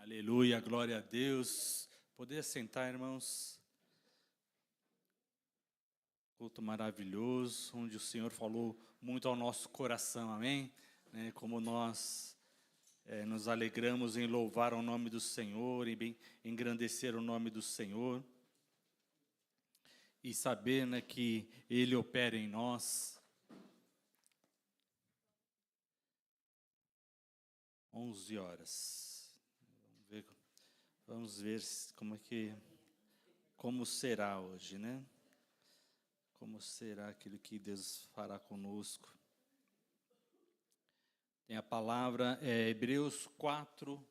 Aleluia, glória a Deus. Poder sentar, irmãos. Culto maravilhoso, onde o Senhor falou muito ao nosso coração, amém? Como nós nos alegramos em louvar o nome do Senhor, em engrandecer o nome do Senhor. E saber, que Ele opera em nós. 11 horas. Vamos ver como será hoje, Como será aquilo que Deus fará conosco. Tem a palavra, Hebreus 4,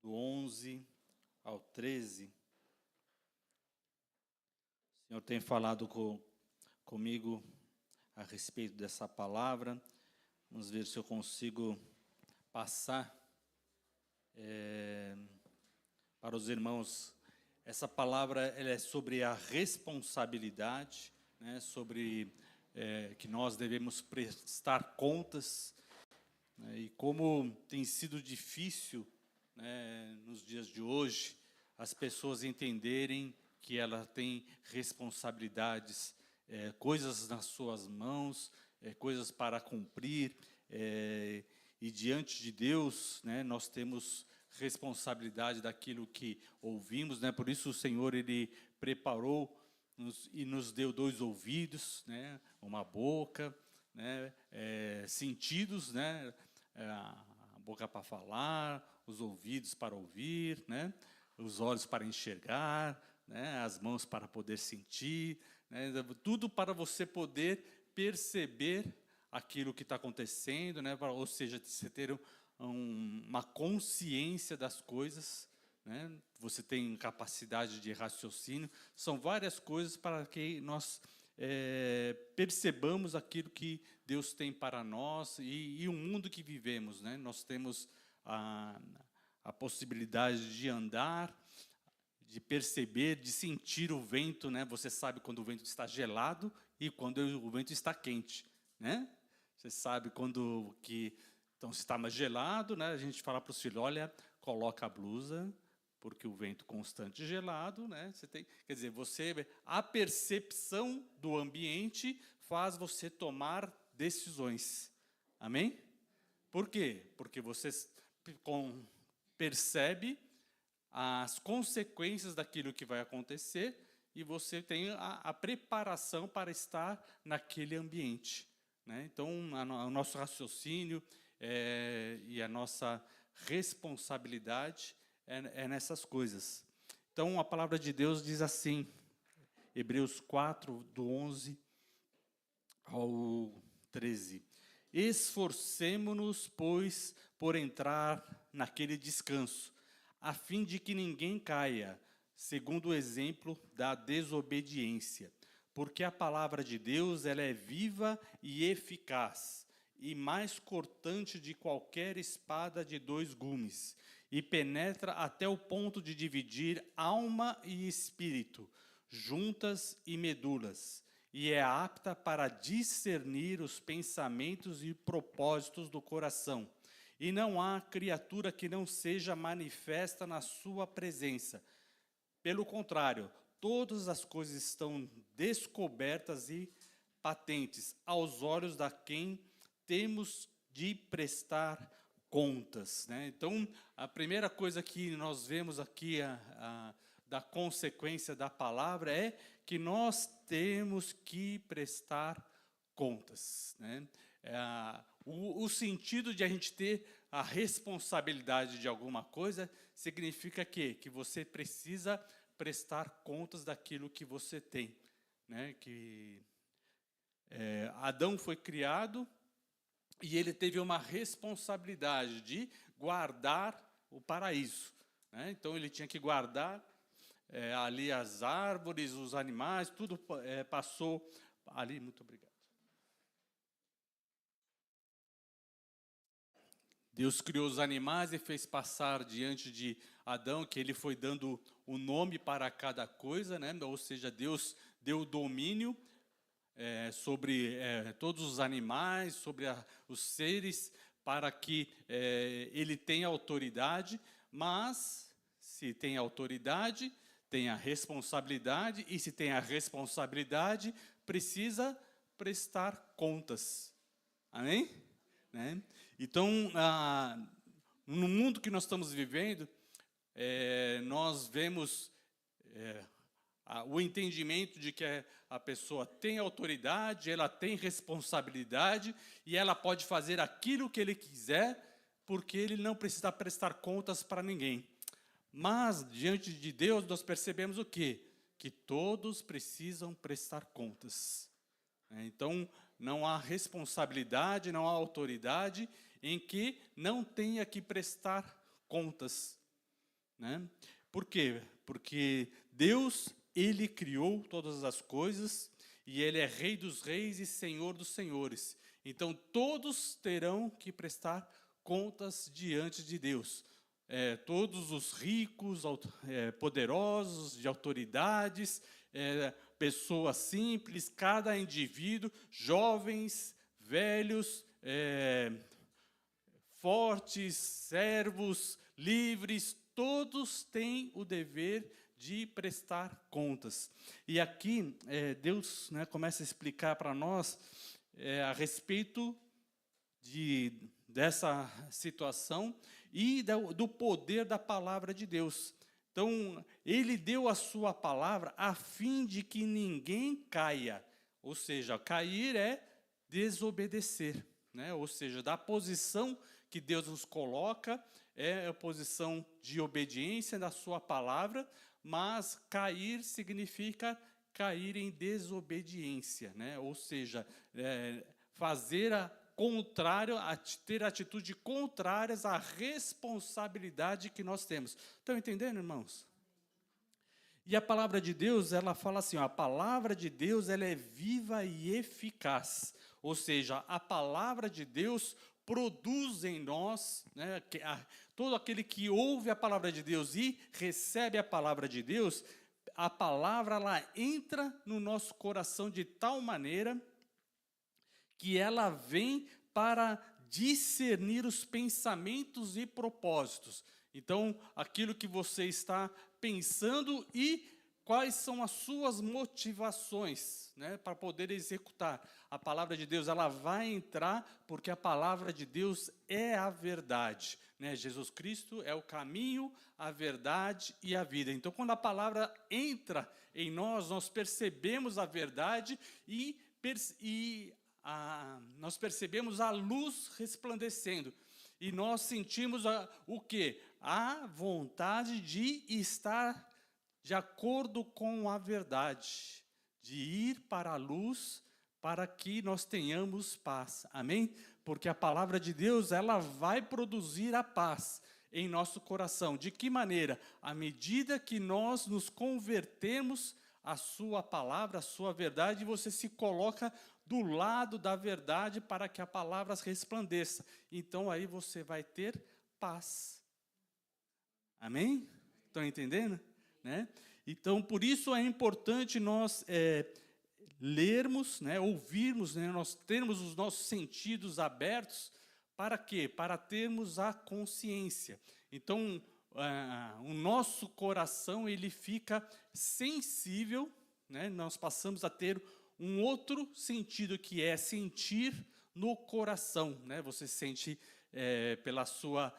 do 11 ao 13. O Senhor tem falado comigo a respeito dessa palavra. Vamos ver se eu consigo passar para os irmãos. Essa palavra ela é sobre a responsabilidade, sobre que nós devemos prestar contas, e como tem sido difícil, nos dias de hoje, as pessoas entenderem que ela tem responsabilidades, coisas nas suas mãos, coisas para cumprir, e diante de Deus, nós temos responsabilidade daquilo que ouvimos, por isso o Senhor ele preparou e nos deu 2 ouvidos, uma boca, sentidos, a boca para falar, os ouvidos para ouvir, os olhos para enxergar, as mãos para poder sentir, tudo para você poder perceber aquilo que está acontecendo, ou seja, você ter uma consciência das coisas, Você tem capacidade de raciocínio, são várias coisas para que nós percebamos aquilo que Deus tem para nós e o mundo que vivemos, Nós temos a possibilidade de andar, de perceber, de sentir o vento, Você sabe quando o vento está gelado e quando o vento está quente, Você sabe quando então, se está mais gelado, a gente fala para os filhos, olha, coloca a blusa, porque o vento constante gelado, Você tem, quer dizer, a percepção do ambiente faz você tomar decisões. Amém? Por quê? Porque você percebe as consequências daquilo que vai acontecer e você tem a preparação para estar naquele ambiente, Então, o nosso raciocínio e a nossa responsabilidade é nessas coisas. Então, a palavra de Deus diz assim, Hebreus 4, do 11 ao 13. Esforcemo-nos, pois, por entrar naquele descanso, a fim de que ninguém caia, segundo o exemplo da desobediência. Porque a palavra de Deus ela é viva e eficaz, e mais cortante de qualquer espada de 2 gumes, e penetra até o ponto de dividir alma e espírito, juntas e medulas, e é apta para discernir os pensamentos e propósitos do coração. E não há criatura que não seja manifesta na sua presença. Pelo contrário, todas as coisas estão descobertas e patentes aos olhos da quem temos de prestar contas, Então, a primeira coisa que nós vemos aqui da consequência da palavra é que nós temos que prestar contas, O sentido de a gente ter a responsabilidade de alguma coisa significa que você precisa prestar contas daquilo que você tem, Adão foi criado e ele teve uma responsabilidade de guardar o paraíso, Então ele tinha que guardar ali as árvores, os animais, tudo passou ali. Muito obrigado. Deus criou os animais e fez passar diante de Adão, que ele foi dando o nome para cada coisa, Ou seja, Deus deu o domínio sobre todos os animais, sobre os seres, para que ele tenha autoridade, mas se tem autoridade, tem a responsabilidade, e se tem a responsabilidade, precisa prestar contas. Amém? Né? Então, no mundo que nós estamos vivendo, nós vemos o entendimento de que a pessoa tem autoridade, ela tem responsabilidade, e ela pode fazer aquilo que ele quiser, porque ele não precisa prestar contas para ninguém. Mas, diante de Deus, nós percebemos o quê? Que todos precisam prestar contas. Então, não há responsabilidade, não há autoridade em que não tenha que prestar contas. Né? Por quê? Porque Deus, Ele criou todas as coisas, e Ele é Rei dos reis e Senhor dos senhores. Então, todos terão que prestar contas diante de Deus. Todos os ricos, poderosos, de autoridades, pessoas simples, cada indivíduo, jovens, velhos, fortes, servos, livres, todos têm o dever de prestar contas. E aqui Deus, né, começa a explicar para nós a respeito dessa situação e do poder da palavra de Deus. Então, ele deu a sua palavra a fim de que ninguém caia. Ou seja, cair é desobedecer, né? Ou seja, da posição que Deus nos coloca, é a posição de obediência da sua palavra, mas cair significa cair em desobediência, né? Ou seja, fazer ter atitudes contrárias à responsabilidade que nós temos. Estão entendendo, irmãos? E a palavra de Deus, ela fala assim, a palavra de Deus, ela é viva e eficaz. Ou seja, a palavra de Deus produz em nós, né, todo aquele que ouve a palavra de Deus e recebe a palavra de Deus, a palavra ela entra no nosso coração de tal maneira que ela vem para discernir os pensamentos e propósitos. Então, aquilo que você está pensando e quais são as suas motivações, né, para poder executar. A palavra de Deus, ela vai entrar porque a palavra de Deus é a verdade, né? Jesus Cristo é o caminho, a verdade e a vida. Então, quando a palavra entra em nós, nós percebemos a verdade e nós percebemos a luz resplandecendo. E nós sentimos o quê? A vontade de estar de acordo com a verdade, de ir para a luz, para que nós tenhamos paz. Amém? Porque a palavra de Deus, ela vai produzir a paz em nosso coração. De que maneira? À medida que nós nos convertemos à sua palavra, à sua verdade, você se coloca do lado da verdade para que a palavra resplandeça. Então, aí você vai ter paz. Amém? Estão entendendo? Né? Então, por isso é importante nós lermos, né, ouvirmos, né, nós termos os nossos sentidos abertos. Para quê? Para termos a consciência. Então, o nosso coração ele fica sensível, né, nós passamos a ter um outro sentido, que é sentir no coração, né? Você sente pelas suas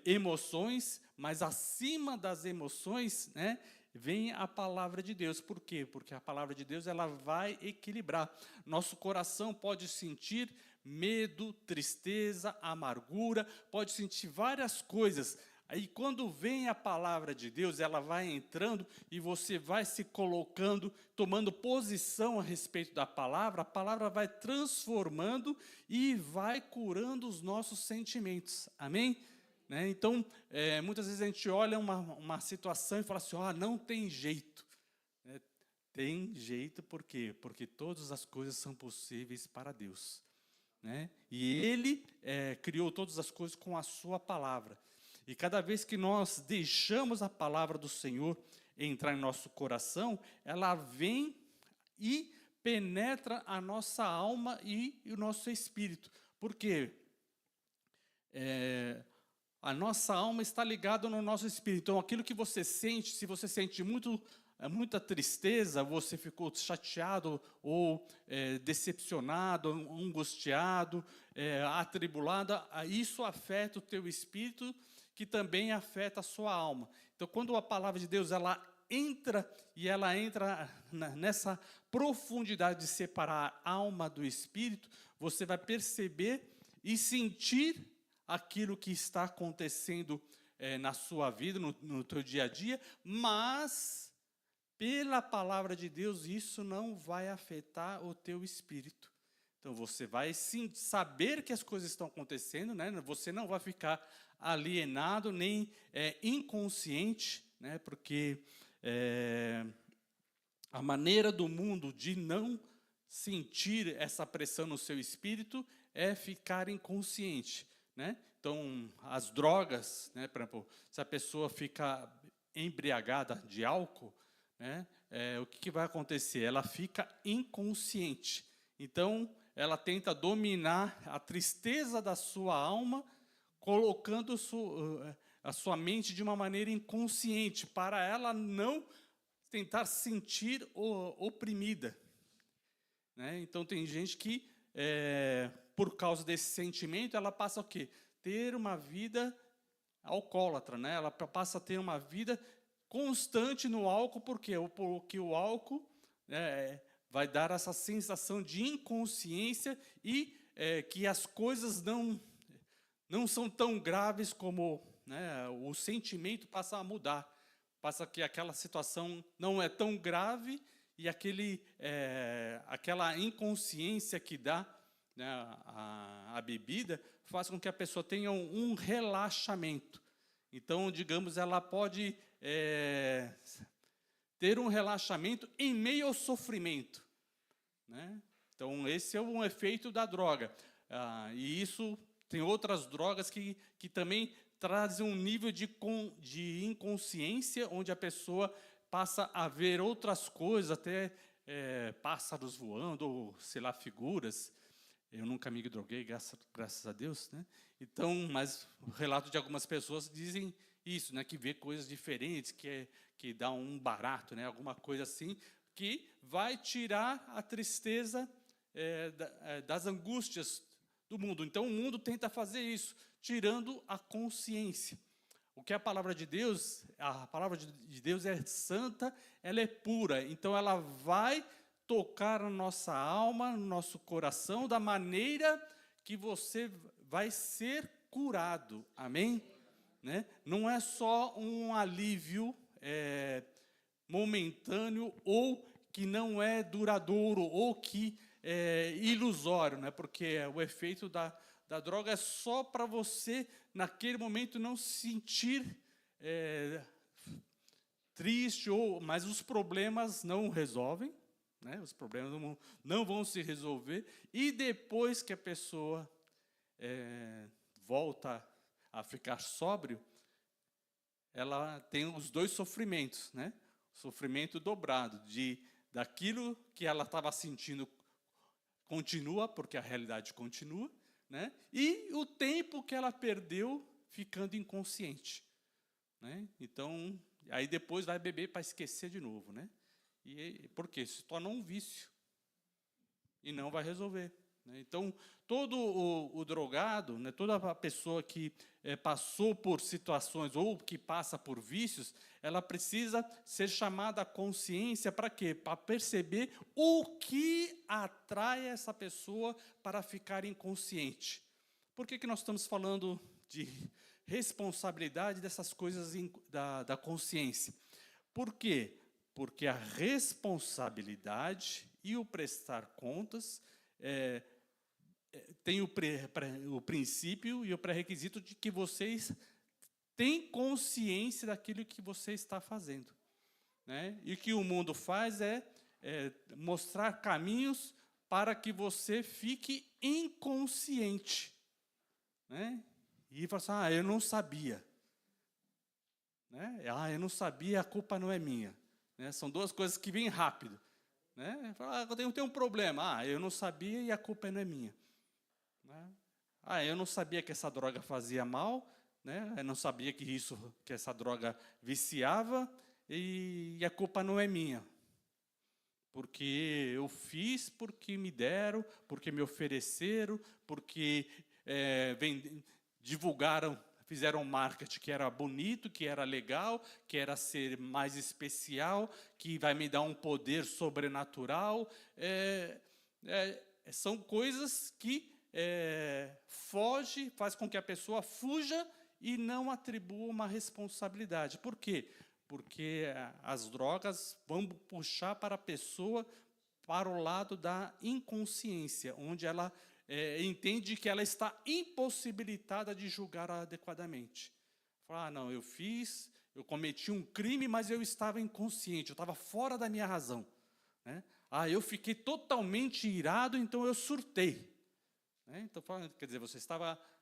emoções, mas acima das emoções, né, vem a palavra de Deus. Por quê? Porque a palavra de Deus ela vai equilibrar. Nosso coração pode sentir medo, tristeza, amargura, pode sentir várias coisas. Aí quando vem a palavra de Deus, ela vai entrando e você vai se colocando, tomando posição a respeito da palavra, a palavra vai transformando e vai curando os nossos sentimentos. Amém? Né? Então, muitas vezes a gente olha uma situação e fala assim, não tem jeito. Tem jeito por quê? Porque todas as coisas são possíveis para Deus. Né? E Ele criou todas as coisas com a sua palavra. E cada vez que nós deixamos a palavra do Senhor entrar em nosso coração, ela vem e penetra a nossa alma e o nosso espírito. Por quê? a nossa alma está ligada no nosso espírito. Então, aquilo que você sente, se você sente muita tristeza, você ficou chateado ou decepcionado, angustiado, atribulado, isso afeta o teu espírito, que também afeta a sua alma. Então, quando a palavra de Deus ela entra nessa profundidade de separar a alma do espírito, você vai perceber e sentir aquilo que está acontecendo na sua vida, no teu dia a dia, mas pela palavra de Deus isso não vai afetar o teu espírito. Então você vai sim saber que as coisas estão acontecendo, né? Você não vai ficar alienado nem inconsciente, né? Porque a maneira do mundo de não sentir essa pressão no seu espírito é ficar inconsciente, né? Então, as drogas, né, por exemplo, se a pessoa fica embriagada de álcool, né, o que vai acontecer? Ela fica inconsciente. Então, ela tenta dominar a tristeza da sua alma, colocando a sua mente de uma maneira inconsciente, para ela não tentar sentir oprimida, né? Então, tem gente que, por causa desse sentimento, ela passa o quê? Ter uma vida alcoólatra, né? Ela passa a ter uma vida constante no álcool, por quê? Porque o álcool vai dar essa sensação de inconsciência e que as coisas não são tão graves como, né, o sentimento passa a mudar. Passa que aquela situação não é tão grave e aquela inconsciência que dá, né, a bebida faz com que a pessoa tenha um relaxamento. Então, digamos, ela pode ter um relaxamento em meio ao sofrimento, né? Então, esse é um efeito da droga. E isso tem outras drogas que também trazem um nível de inconsciência, onde a pessoa passa a ver outras coisas, até pássaros voando, ou, sei lá, figuras. Eu nunca me droguei, graças a Deus, né? Então, mas o relato de algumas pessoas dizem isso, né? Que vê coisas diferentes, que dá um barato, né? Alguma coisa assim, que vai tirar a tristeza das angústias do mundo. Então, o mundo tenta fazer isso, tirando a consciência. O que a palavra de Deus é santa, ela é pura. Então, ela vai tocar a nossa alma, no nosso coração, da maneira que você vai ser curado. Amém? Né? Não é só um alívio momentâneo, ou que não é duradouro, ou que é ilusório, né? Porque o efeito da droga é só para você, naquele momento, não se sentir triste, mas os problemas não resolvem, né? Os problemas não vão se resolver, e depois que a pessoa volta a ficar sóbrio, ela tem os dois sofrimentos, né? O sofrimento dobrado, daquilo que ela estava sentindo continua, porque a realidade continua, né? E o tempo que ela perdeu ficando inconsciente, né? Então, aí depois vai beber para esquecer de novo, né? Por quê? Se torna um vício e não vai resolver, né? Então, todo o drogado, né, toda a pessoa que passou por situações ou que passa por vícios, ela precisa ser chamada à consciência para quê? Para perceber o que atrai essa pessoa para ficar inconsciente. Por que nós estamos falando de responsabilidade dessas coisas da consciência? Por quê? Porque a responsabilidade e o prestar contas tem o princípio e o pré-requisito de que vocês têm consciência daquilo que você está fazendo, né? E o que o mundo faz é mostrar caminhos para que você fique inconsciente, né? E fala assim, eu não sabia, né? Eu não sabia, a culpa não é minha, né? São duas coisas que vêm rápido, né? Fala, eu tenho um problema, eu não sabia e a culpa não é minha, né? Eu não sabia que essa droga fazia mal, né? Eu não sabia que essa droga viciava, e a culpa não é minha. Porque eu fiz, porque me deram, porque me ofereceram, porque divulgaram, fizeram marketing que era bonito, que era legal, que era ser mais especial, que vai me dar um poder sobrenatural. São coisas que faz com que a pessoa fuja e não atribua uma responsabilidade. Por quê? Porque as drogas vão puxar para a pessoa para o lado da inconsciência, onde ela entende que ela está impossibilitada de julgar adequadamente. Fala, não, eu cometi um crime, mas eu estava inconsciente, eu estava fora da minha razão, né? Eu fiquei totalmente irado, então eu surtei. Então, quer dizer, você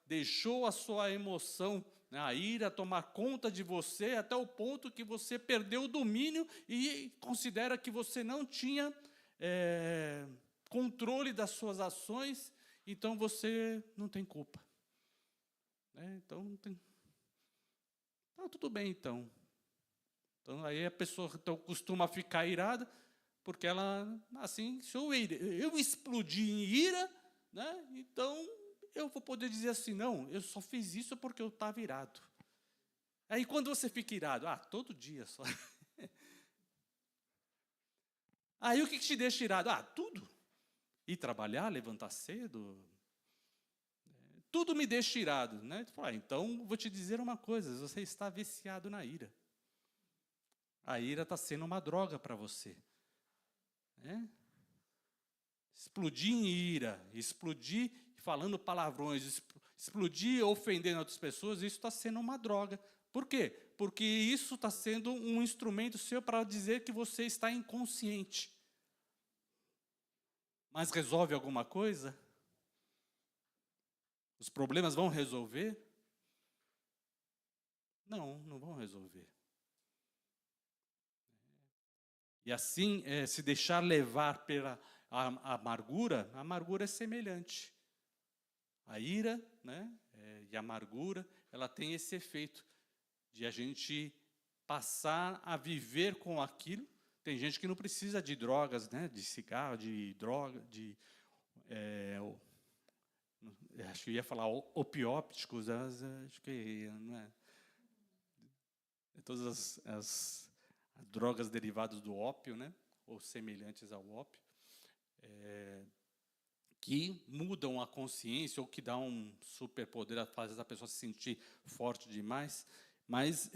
deixou a sua emoção, né, a ira, tomar conta de você até o ponto que você perdeu o domínio e considera que você não tinha controle das suas ações, então você não tem culpa. Então, não tem... tudo bem, então. Então, aí a pessoa costuma ficar irada, porque ela, assim, se eu explodir em ira, né, então eu vou poder dizer assim, não, eu só fiz isso porque eu estava irado. Aí quando você fica irado, todo dia só. Aí o que te deixa irado? Tudo. Ir trabalhar, levantar cedo, tudo me deixa irado, né? Então vou te dizer uma coisa, você está viciado na ira. A ira está sendo uma droga para você. Explodir em ira, explodir falando palavrões, explodir ofendendo outras pessoas, isso está sendo uma droga. Por quê? Porque isso está sendo um instrumento seu para dizer que você está inconsciente. Mas resolve alguma coisa? Os problemas vão resolver? Não, não vão resolver. E assim, se deixar levar pela amargura, a amargura é semelhante. A ira, né, e a amargura, ela tem esse efeito de a gente passar a viver com aquilo. Tem gente que não precisa de drogas, né, de cigarro, de droga, acho que eu ia falar opiópticos, acho que não é. Todas as drogas derivadas do ópio, né, ou semelhantes ao ópio, que mudam a consciência ou que dão um superpoder, faz a pessoa se sentir forte demais. Mas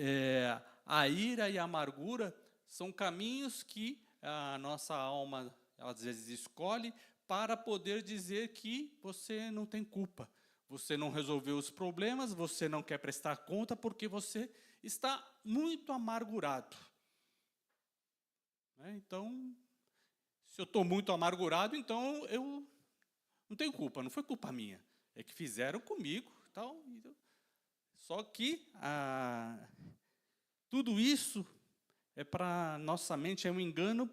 a ira e a amargura são caminhos que a nossa alma, às vezes, escolhe para poder dizer que você não tem culpa. Você não resolveu os problemas, você não quer prestar conta porque você está muito amargurado. Então, se eu estou muito amargurado, então eu não tenho culpa, não foi culpa minha. É que fizeram comigo. Só que tudo isso para nossa mente é um engano,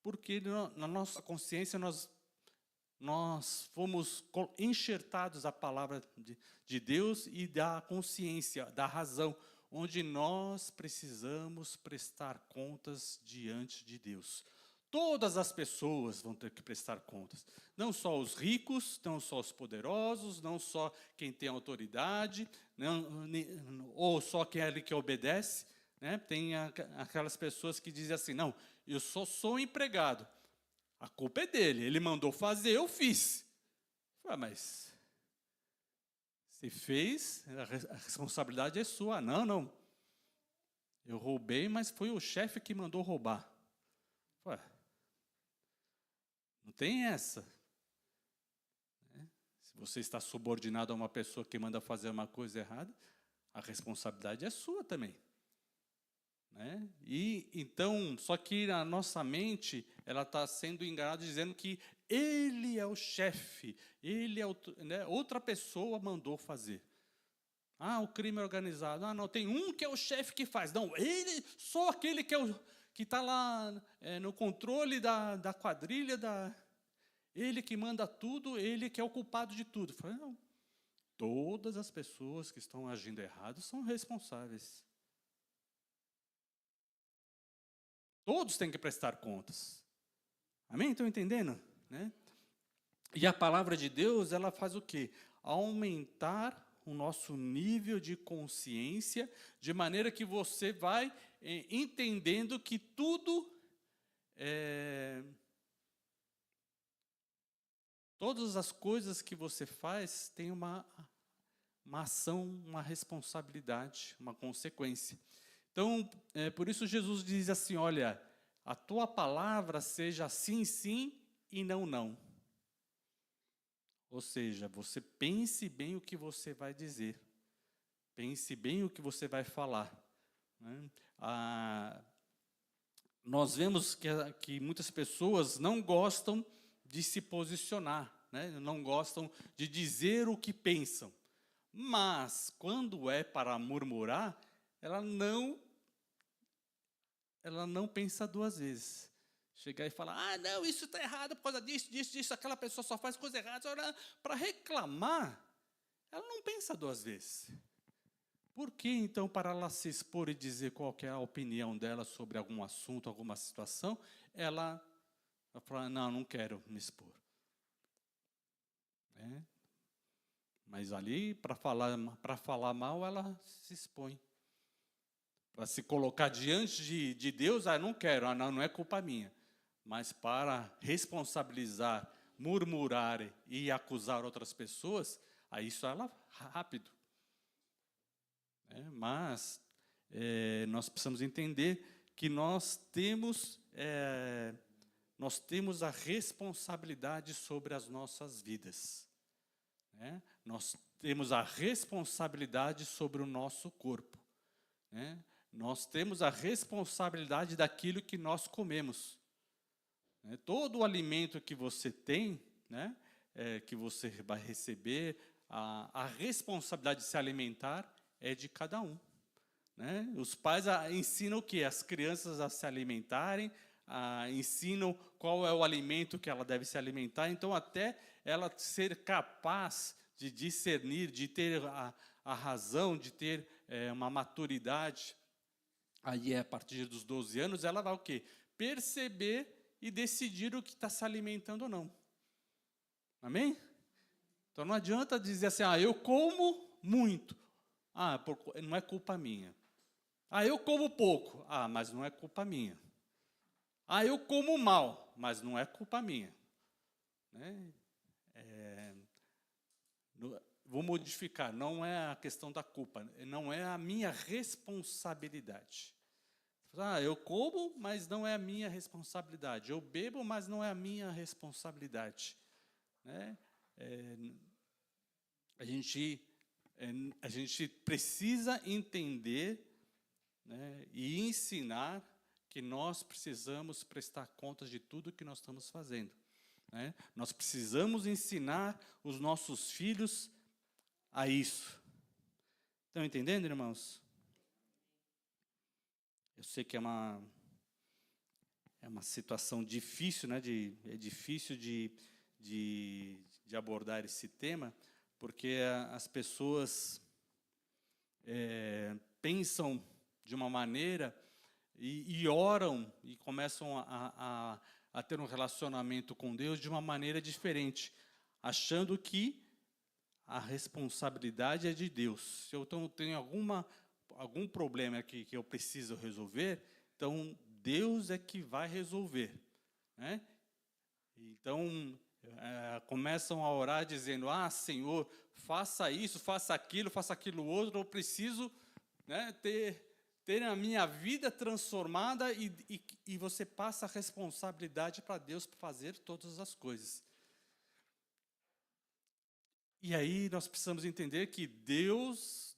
porque na nossa consciência nós fomos enxertados a palavra de Deus e da consciência, da razão, onde nós precisamos prestar contas diante de Deus. Todas as pessoas vão ter que prestar contas, não só os ricos, não só os poderosos, não só quem tem autoridade, ou só aquele que obedece, né? Tem aquelas pessoas que dizem assim, não, eu só sou um empregado, a culpa é dele, ele mandou fazer, eu fiz. Mas você fez, a responsabilidade é sua. Não, eu roubei, mas foi o chefe que mandou roubar. Não tem essa. Se você está subordinado a uma pessoa que manda fazer uma coisa errada, a responsabilidade é sua também. E então, só que a nossa mente, ela está sendo enganada dizendo que ele é o chefe, outra pessoa mandou fazer. O crime organizado. Não, tem um que é o chefe que faz. Não, ele, só aquele que está lá no controle da quadrilha, ele que manda tudo, ele que é o culpado de tudo. Eu falei, não, Todas as pessoas que estão agindo errado são responsáveis. Todos têm que prestar contas. Amém? Estão entendendo? Né? E a palavra de Deus, ela faz o quê? Aumentar o nosso nível de consciência, de maneira que você vai entendendo que tudo, todas as coisas que você faz têm uma ação, uma responsabilidade, uma consequência. Então, por isso Jesus diz assim, olha, a tua palavra seja sim, sim e não, não. Ou seja, você pense bem o que você vai dizer. Pense bem o que você vai falar. Né? Nós vemos que muitas pessoas não gostam de se posicionar, né? Não gostam de dizer o que pensam. Mas, quando é para murmurar, ela não pensa duas vezes. Chegar e falar, não, isso está errado por causa disso, disso, disso, aquela pessoa só faz coisa errada. Para reclamar, ela não pensa duas vezes. Por que, então, para ela se expor e dizer qual é a opinião dela sobre algum assunto, alguma situação, ela fala, não quero me expor. Mas ali, para falar mal, ela se expõe. Para se colocar diante de Deus, não quero, não é culpa minha. Mas para responsabilizar, murmurar e acusar outras pessoas, aí isso ela rápido. Mas nós precisamos entender que nós temos a responsabilidade sobre as nossas vidas. Nós temos a responsabilidade sobre o nosso corpo. Nós temos a responsabilidade daquilo que nós comemos. Todo o alimento que você tem, que você vai receber, a responsabilidade de se alimentar é de cada um. Os pais ensinam o quê? As crianças a se alimentarem, ensinam qual é o alimento que ela deve se alimentar, então até ela ser capaz de discernir, de ter a razão, de ter uma maturidade, aí a partir dos 12 anos, ela vai o quê? Perceber e decidir o que está se alimentando ou não. Amém? Então não adianta dizer assim, eu como muito. Não é culpa minha. Eu como pouco. Mas não é culpa minha. Eu como mal, mas não é culpa minha. Vou modificar, não é a questão da culpa, não é a minha responsabilidade. Eu como, mas não é a minha responsabilidade. Eu bebo, mas não é a minha responsabilidade. A gente precisa entender, e ensinar que nós precisamos prestar contas de tudo que nós estamos fazendo. Nós precisamos ensinar os nossos filhos a isso. Estão entendendo, irmãos? Eu sei que é uma situação difícil, é difícil de abordar esse tema, porque as pessoas pensam de uma maneira e oram e começam a ter um relacionamento com Deus de uma maneira diferente, achando que a responsabilidade é de Deus. Se eu tenho algum problema que eu preciso resolver, então Deus é que vai resolver. Então, começam a orar dizendo, Senhor, faça isso, faça aquilo outro, eu preciso ter a minha vida transformada e você passa a responsabilidade para Deus fazer todas as coisas. E aí nós precisamos entender que Deus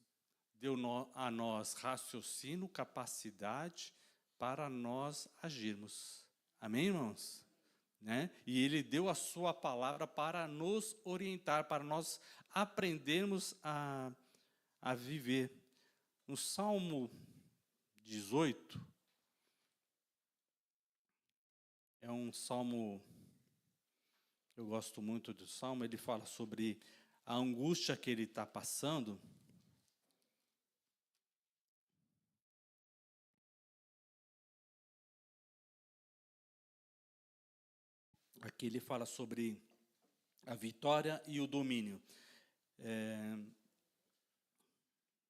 deu a nós raciocínio, capacidade para nós agirmos. Amém, irmãos? E Ele deu a sua palavra para nos orientar, para nós aprendermos a viver. No Salmo 18, é um salmo, eu gosto muito do salmo, ele fala sobre a angústia que ele está passando, aqui ele fala sobre a vitória e o domínio.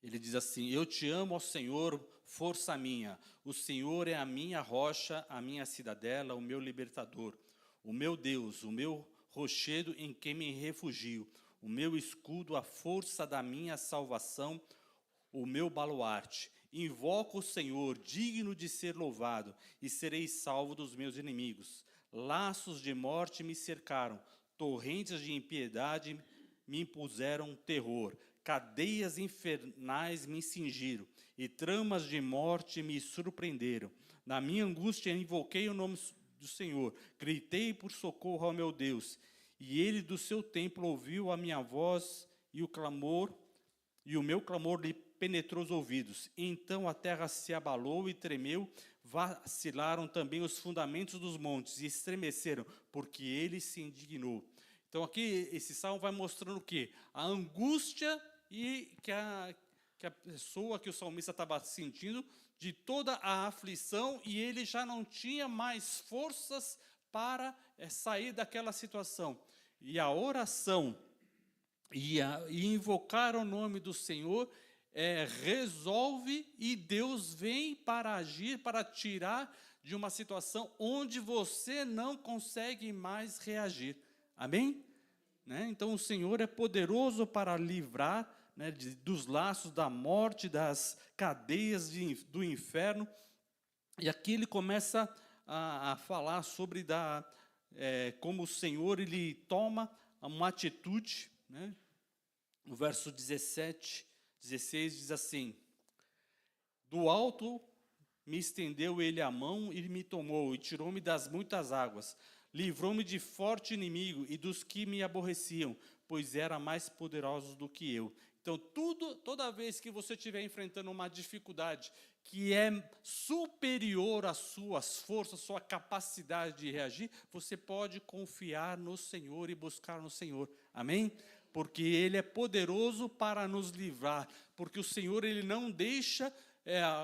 Ele diz assim: eu te amo, ó Senhor, força minha. O Senhor é a minha rocha, a minha cidadela, o meu libertador. O meu Deus, o meu rochedo em quem me refugio. O meu escudo, a força da minha salvação, o meu baluarte. Invoco o Senhor, digno de ser louvado, e serei salvo dos meus inimigos. Laços de morte me cercaram, torrentes de impiedade me impuseram terror. Cadeias infernais me cingiram, e tramas de morte me surpreenderam. Na minha angústia invoquei o nome do Senhor, gritei por socorro ao meu Deus, e ele do seu templo ouviu a minha voz, e o meu clamor lhe penetrou os ouvidos. Então a terra se abalou e tremeu, vacilaram também os fundamentos dos montes, e estremeceram, porque ele se indignou. Então aqui esse salmo vai mostrando o quê? A angústia que a pessoa, que o salmista estava sentindo, de toda a aflição, e ele já não tinha mais forças para sair daquela situação. E a oração e invocar o nome do Senhor resolve, e Deus vem para agir, para tirar de uma situação onde você não consegue mais reagir. Amém? Né? Então o Senhor é poderoso para livrar, né, dos laços da morte, das cadeias do inferno. E aqui ele começa a falar sobre como o Senhor ele toma uma atitude, né? No verso 17, 16 diz assim: do alto me estendeu ele a mão e me tomou, e tirou-me das muitas águas. Livrou-me de forte inimigo e dos que me aborreciam, pois era mais poderoso do que eu. Então, toda vez que você estiver enfrentando uma dificuldade que é superior às suas forças, sua capacidade de reagir, você pode confiar no Senhor e buscar no Senhor. Amém? Porque Ele é poderoso para nos livrar, porque o Senhor ele não deixa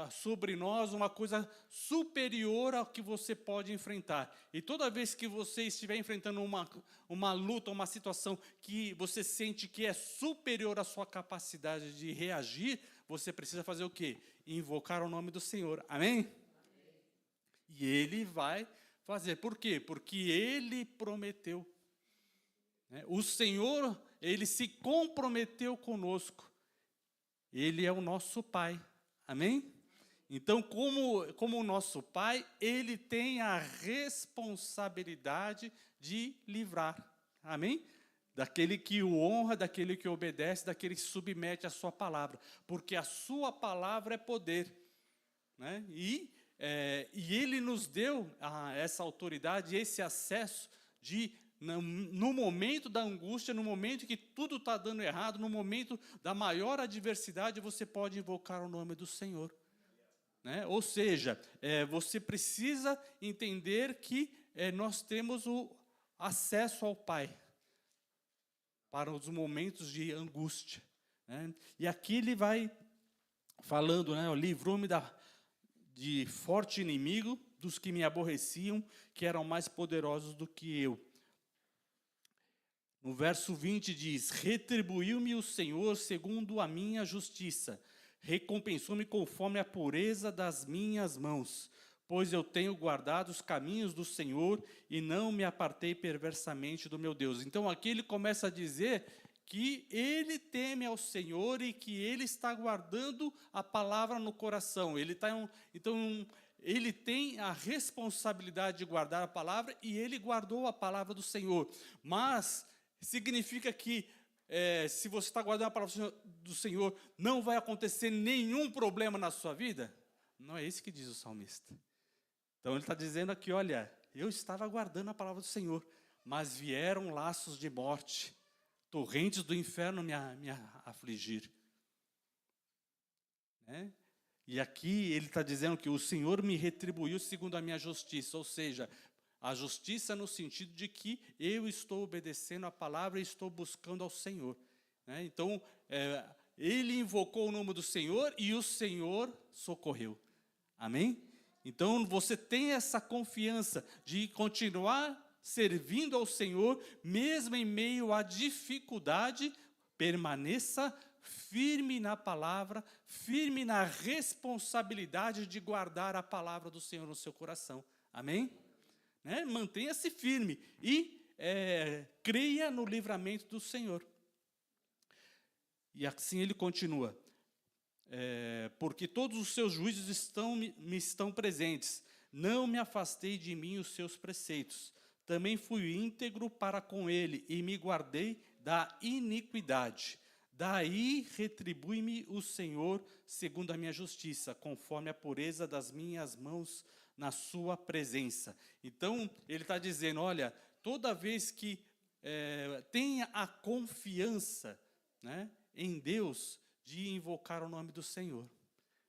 sobre nós uma coisa superior ao que você pode enfrentar. E toda vez que você estiver enfrentando uma luta, uma situação que você sente que é superior à sua capacidade de reagir, você precisa fazer o quê? Invocar o nome do Senhor. Amém? E Ele vai fazer. Por quê? Porque Ele prometeu. O Senhor, Ele se comprometeu conosco. Ele é o nosso Pai. Amém? Então, como o nosso Pai, Ele tem a responsabilidade de livrar. Amém? Daquele que o honra, daquele que obedece, daquele que se submete à sua palavra. Porque a sua palavra é poder. Né? E Ele nos deu essa autoridade, esse acesso de, no momento da angústia, no momento que tudo está dando errado, no momento da maior adversidade, você pode invocar o nome do Senhor. Né? Ou seja, você precisa entender que nós temos o acesso ao Pai para os momentos de angústia. Né? E aqui ele vai falando, né, livrou-me de forte inimigo, dos que me aborreciam, que eram mais poderosos do que eu. No verso 20 diz: retribuiu-me o Senhor segundo a minha justiça, recompensou-me conforme a pureza das minhas mãos, pois eu tenho guardado os caminhos do Senhor e não me apartei perversamente do meu Deus. Então aqui ele começa a dizer que ele teme ao Senhor e que ele está guardando a palavra no coração. Então ele tem a responsabilidade de guardar a palavra, e ele guardou a palavra do Senhor. Mas significa que se você está guardando a palavra do Senhor, não vai acontecer nenhum problema na sua vida? Não é isso que diz o salmista. Então ele está dizendo aqui, olha, eu estava guardando a palavra do Senhor, mas vieram laços de morte, torrentes do inferno me afligir. Né? E aqui ele está dizendo que o Senhor me retribuiu segundo a minha justiça, ou seja, a justiça no sentido de que eu estou obedecendo a palavra e estou buscando ao Senhor. né? Então, ele invocou o nome do Senhor e o Senhor socorreu. Amém? Então, você tem essa confiança de continuar servindo ao Senhor, mesmo em meio à dificuldade, permaneça firme na palavra, firme na responsabilidade de guardar a palavra do Senhor no seu coração. Amém? Né? Mantenha-se firme e creia no livramento do Senhor. E assim ele continua. Porque todos os seus juízos me estão presentes. Não me afastei de mim os seus preceitos. Também fui íntegro para com ele e me guardei da iniquidade. Daí retribui-me o Senhor segundo a minha justiça, conforme a pureza das minhas mãos na sua presença. Então, ele está dizendo, olha, toda vez que tenha a confiança, né, em Deus, de invocar o nome do Senhor.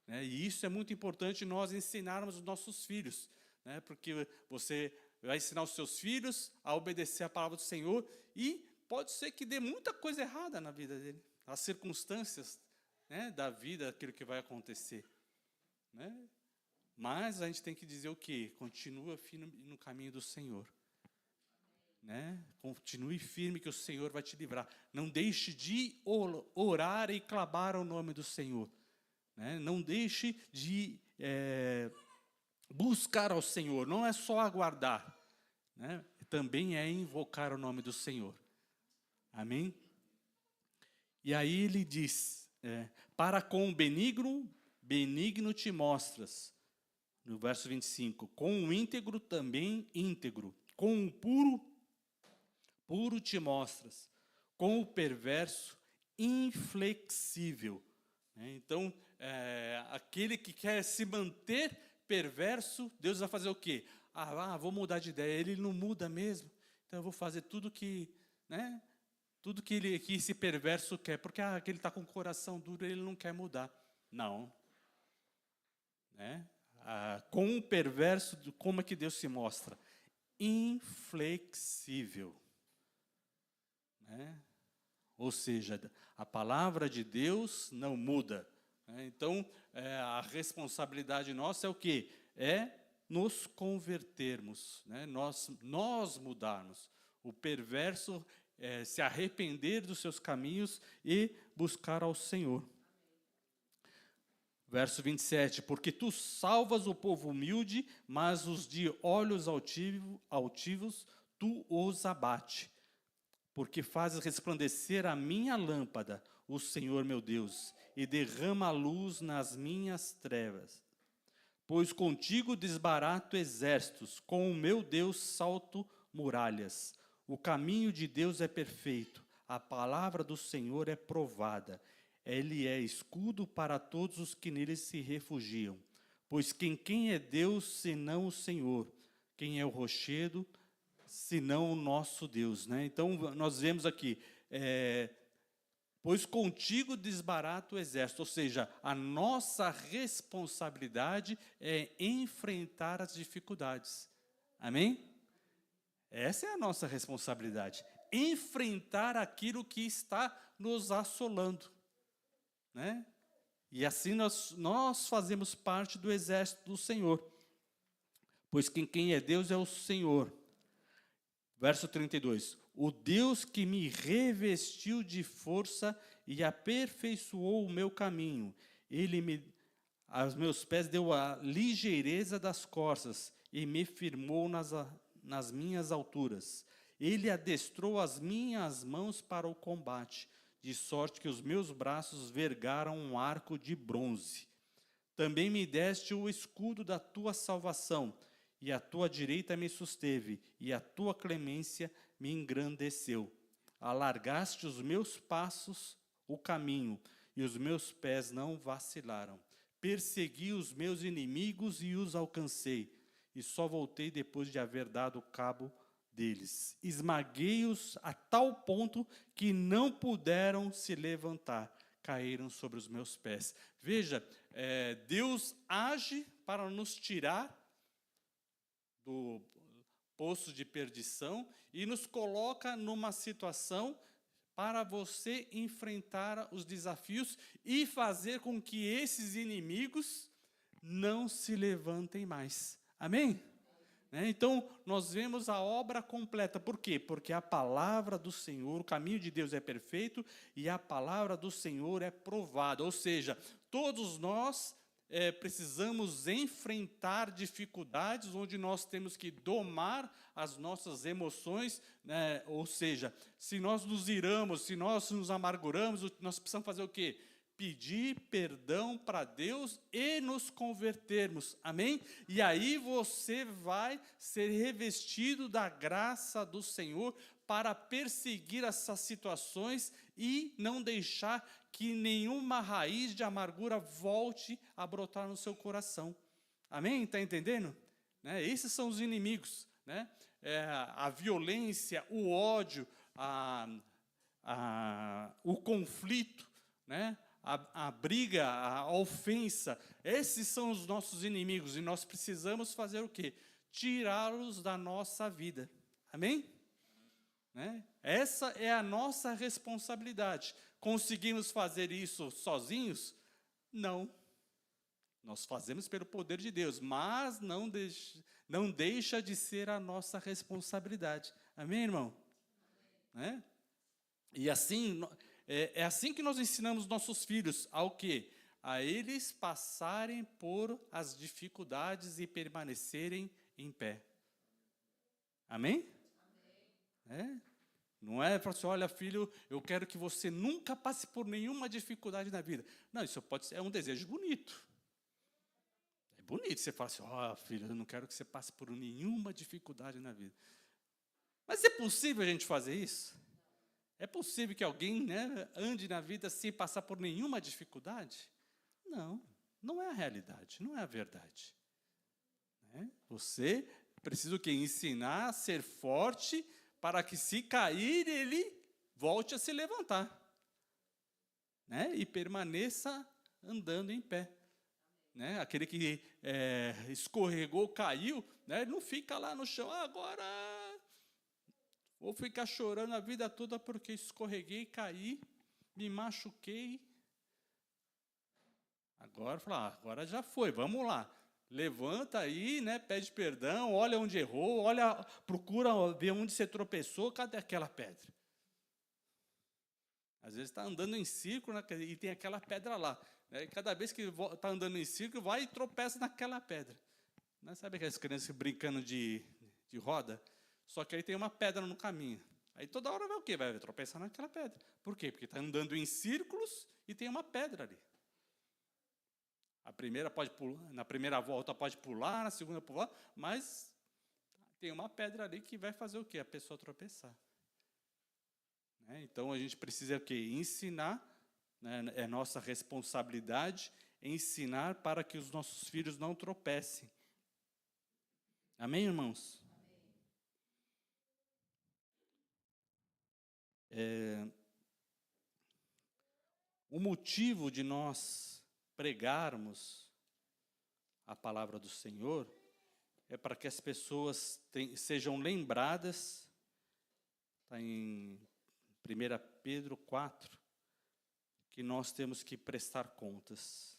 Né? E isso é muito importante nós ensinarmos os nossos filhos, né? Porque você vai ensinar os seus filhos a obedecer a palavra do Senhor e pode ser que dê muita coisa errada na vida dele, as circunstâncias, né, da vida, aquilo que vai acontecer. Né? Mas a gente tem que dizer o quê? Continua firme no caminho do Senhor. Né? Continue firme que o Senhor vai te livrar. Não deixe de orar e clamar o nome do Senhor. Né? Não deixe de buscar ao Senhor. Não é só aguardar. Né? Também é invocar o nome do Senhor. Amém? E aí ele diz, para com o benigno te mostras. No verso 25, com o íntegro também íntegro. Com o puro te mostras, com o perverso, inflexível. Então, aquele que quer se manter perverso, Deus vai fazer o quê? Vou mudar de ideia. Ele não muda mesmo, então eu vou fazer tudo que, né, tudo que esse perverso quer, porque ele está com o coração duro, ele não quer mudar. Não. Né? Com o perverso, como é que Deus se mostra? Inflexível. Né? Ou seja, a palavra de Deus não muda. Né? Então, a responsabilidade nossa é o quê? É nos convertermos, né? Nós mudarmos. O perverso se arrepender dos seus caminhos e buscar ao Senhor. Verso 27, porque tu salvas o povo humilde, mas os de olhos altivos tu os abate. Porque fazes resplandecer a minha lâmpada, o Senhor meu Deus, e derrama a luz nas minhas trevas. Pois contigo desbarato exércitos, com o meu Deus salto muralhas. O caminho de Deus é perfeito, a palavra do Senhor é provada. Ele é escudo para todos os que nele se refugiam. Pois quem é Deus, senão o Senhor? Quem é o rochedo, senão o nosso Deus? Né? Então, nós vemos aqui, pois contigo desbarato o exército. Ou seja, a nossa responsabilidade é enfrentar as dificuldades. Amém? Essa é a nossa responsabilidade. Enfrentar aquilo que está nos assolando. Né? E assim nós fazemos parte do exército do Senhor. Pois quem é Deus é o Senhor. Verso 32. O Deus que me revestiu de força e aperfeiçoou o meu caminho. Aos meus pés deu a ligeireza das corças e me firmou nas minhas alturas. Ele adestrou as minhas mãos para o combate, de sorte que os meus braços vergaram um arco de bronze. Também me deste o escudo da tua salvação, e a tua direita me susteve, e a tua clemência me engrandeceu. Alargaste os meus passos o caminho, e os meus pés não vacilaram. Persegui os meus inimigos e os alcancei, e só voltei depois de haver dado cabo deles. Esmaguei-os a tal ponto que não puderam se levantar, caíram sobre os meus pés. Veja, Deus age para nos tirar do poço de perdição e nos coloca numa situação para você enfrentar os desafios e fazer com que esses inimigos não se levantem mais. Amém? Então, nós vemos a obra completa. Por quê? Porque a palavra do Senhor, o caminho de Deus é perfeito e a palavra do Senhor é provada. Ou seja, todos nós precisamos enfrentar dificuldades onde nós temos que domar as nossas emoções, né? Ou seja, se nós nos iramos, se nós nos amarguramos, nós precisamos fazer o quê? Pedir perdão para Deus e nos convertermos, amém? E aí você vai ser revestido da graça do Senhor para perseguir essas situações e não deixar que nenhuma raiz de amargura volte a brotar no seu coração. Amém? Está entendendo? Esses são os inimigos, né? A violência, o ódio, o conflito, né? A briga, a ofensa, esses são os nossos inimigos e nós precisamos fazer o quê? Tirá-los da nossa vida. Amém? Essa é a nossa responsabilidade. Conseguimos fazer isso sozinhos? Não. Nós fazemos pelo poder de Deus, mas não deixa de ser a nossa responsabilidade. Amém, irmão? E assim, é assim que nós ensinamos nossos filhos ao quê? A eles passarem por as dificuldades e permanecerem em pé. Amém? Não é falar assim, olha filho, eu quero que você nunca passe por nenhuma dificuldade na vida. Não, isso pode ser, é um desejo bonito. É bonito você falar assim, filho, eu não quero que você passe por nenhuma dificuldade na vida. Mas é possível a gente fazer isso? É possível que alguém ande na vida sem passar por nenhuma dificuldade? Não, não é a realidade, não é a verdade. Você precisa o quê? Ensinar a ser forte para que se cair, ele volte a se levantar. E permaneça andando em pé. Aquele que escorregou, caiu, ele não fica lá no chão, agora vou ficar chorando a vida toda porque escorreguei, caí, me machuquei. Agora já foi, vamos lá. Levanta aí, pede perdão, olha onde errou, procura ver onde você tropeçou, cadê aquela pedra? Às vezes está andando em círculo, e tem aquela pedra lá. E cada vez que está andando em círculo, vai e tropeça naquela pedra. Sabe aquelas crianças brincando de roda? Só que aí tem uma pedra no caminho. Aí toda hora vai o quê? Vai tropeçar naquela pedra. Por quê? Porque está andando em círculos e tem uma pedra ali. Na primeira volta pode pular, na segunda pular, mas tem uma pedra ali que vai fazer o quê? A pessoa tropeçar. Então a gente precisa o quê? Ensinar, é nossa responsabilidade ensinar para que os nossos filhos não tropecem. Amém, irmãos? O motivo de nós pregarmos a palavra do Senhor é para que as pessoas sejam lembradas, está em 1 Pedro 4, que nós temos que prestar contas.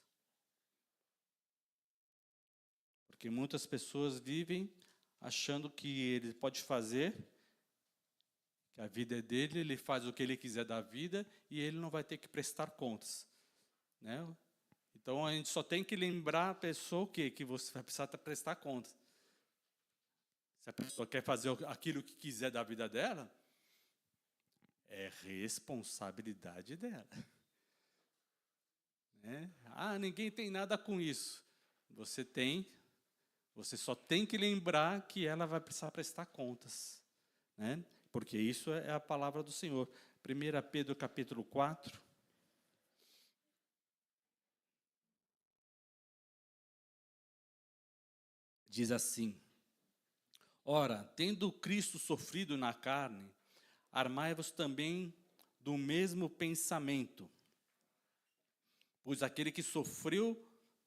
Porque muitas pessoas vivem achando que ele pode fazer, que a vida é dele, ele faz o que ele quiser da vida e ele não vai ter que prestar contas. Então, a gente só tem que lembrar a pessoa que você vai precisar prestar contas. Se a pessoa quer fazer aquilo que quiser da vida dela, é responsabilidade dela. Ninguém tem nada com isso. Você só tem que lembrar que ela vai precisar prestar contas. Porque isso é a palavra do Senhor. 1 Pedro capítulo 4. Diz assim: ora, tendo Cristo sofrido na carne, armai-vos também do mesmo pensamento. Pois aquele que sofreu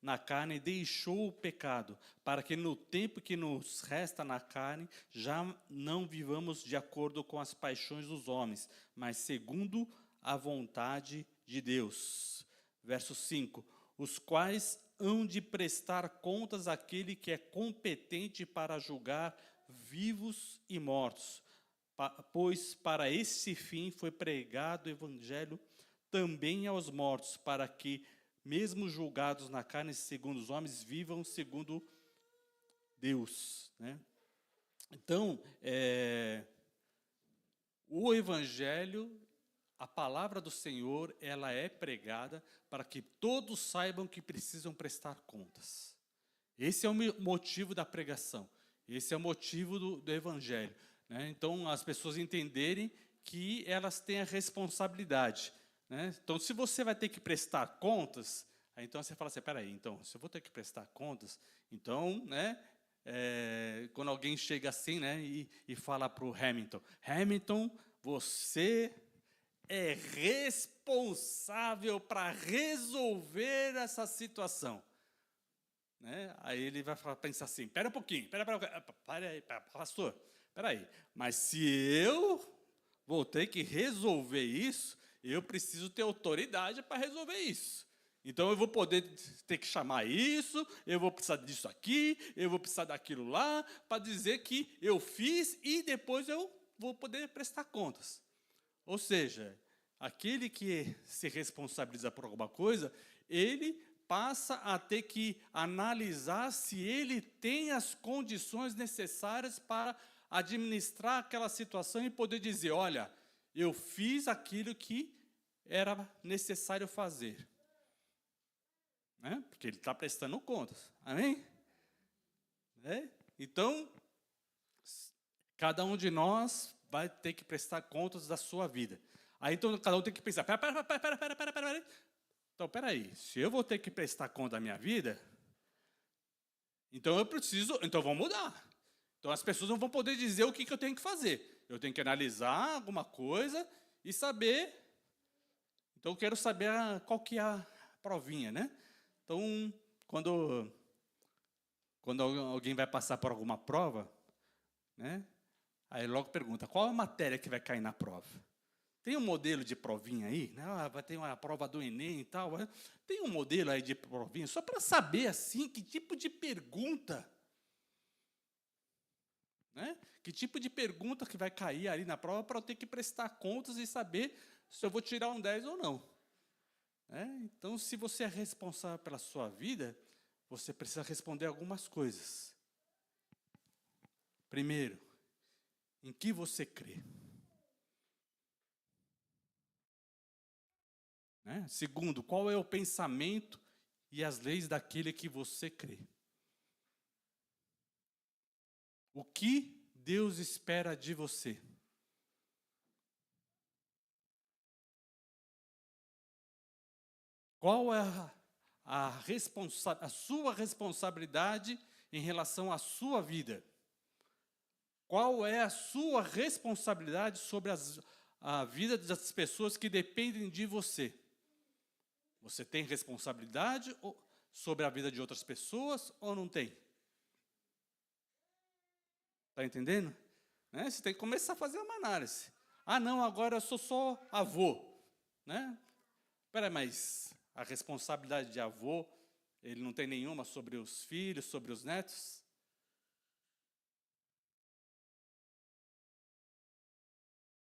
na carne deixou o pecado, para que no tempo que nos resta na carne, já não vivamos de acordo com as paixões dos homens, mas segundo a vontade de Deus. Verso 5: os quais hão de prestar contas àquele que é competente para julgar vivos e mortos, pois para esse fim foi pregado o evangelho também aos mortos, para que, mesmo julgados na carne segundo os homens, vivam segundo Deus, né? Então, o evangelho, a palavra do Senhor, ela é pregada para que todos saibam que precisam prestar contas. Esse é o motivo da pregação. Esse é o motivo do evangelho, né? Então, as pessoas entenderem que elas têm a responsabilidade, né? Então, se você vai ter que prestar contas, aí então você fala assim, peraí, então, se eu vou ter que prestar contas, então, né, quando alguém chega assim, né, e fala para o Hamilton, Hamilton, você é responsável para resolver essa situação, né? Aí ele vai pensar assim, espera um pouquinho, para aí, pastor, espera aí, mas se eu vou ter que resolver isso, eu preciso ter autoridade para resolver isso. Então eu vou poder ter que chamar isso, eu vou precisar disso aqui, eu vou precisar daquilo lá, para dizer que eu fiz e depois eu vou poder prestar contas. Ou seja, aquele que se responsabiliza por alguma coisa, ele passa a ter que analisar se ele tem as condições necessárias para administrar aquela situação e poder dizer, olha, eu fiz aquilo que era necessário fazer. Né? Porque ele está prestando contas. Amém? Então, cada um de nós vai ter que prestar contas da sua vida. Aí então cada um tem que pensar, pera. Então, peraí, se eu vou ter que prestar conta da minha vida, então eu preciso, então vamos mudar. Então as pessoas não vão poder dizer o que eu tenho que fazer. Eu tenho que analisar alguma coisa e saber. Então eu quero saber qual que é a provinha, né? Então, quando alguém vai passar por alguma prova, né? Aí logo pergunta, qual a matéria que vai cair na prova? Tem um modelo de provinha aí? Né? Vai ter uma prova do Enem e tal. Tem um modelo aí de provinha, só para saber, assim, que tipo de pergunta, né? Que tipo de pergunta que vai cair ali na prova para eu ter que prestar contas e saber se eu vou tirar um 10 ou não. Então, se você é responsável pela sua vida, você precisa responder algumas coisas. Primeiro, em que você crê? Né? Segundo, qual é o pensamento e as leis daquele que você crê? O que Deus espera de você? Qual é a sua responsabilidade em relação à sua vida? Qual é a sua responsabilidade sobre a vida das pessoas que dependem de você? Você tem responsabilidade sobre a vida de outras pessoas ou não tem? Está entendendo? Né? Você tem que começar a fazer uma análise. Ah, não, agora eu sou só avô. Né? Espera, mas a responsabilidade de avô, ele não tem nenhuma sobre os filhos, sobre os netos?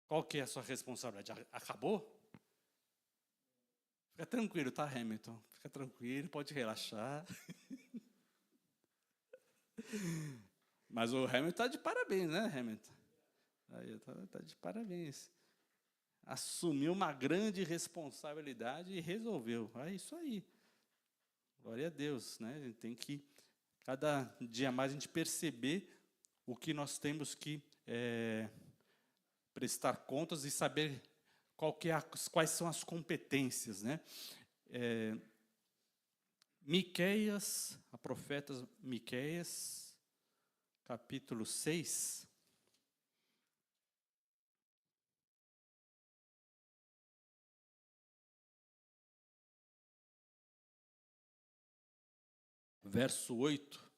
Qual que é a sua responsabilidade? Acabou? Fica tranquilo, tá, Hamilton? Fica tranquilo, pode relaxar. Mas o Hamilton está de parabéns, né, Hamilton? Aí, tá de parabéns. Assumiu uma grande responsabilidade e resolveu. É isso aí. Glória a Deus, né? A gente tem que, cada dia mais, a gente perceber o que nós temos que prestar contas e saber quais são as competências, né? Miqueias, a profeta Miqueias, capítulo 6. verso 8,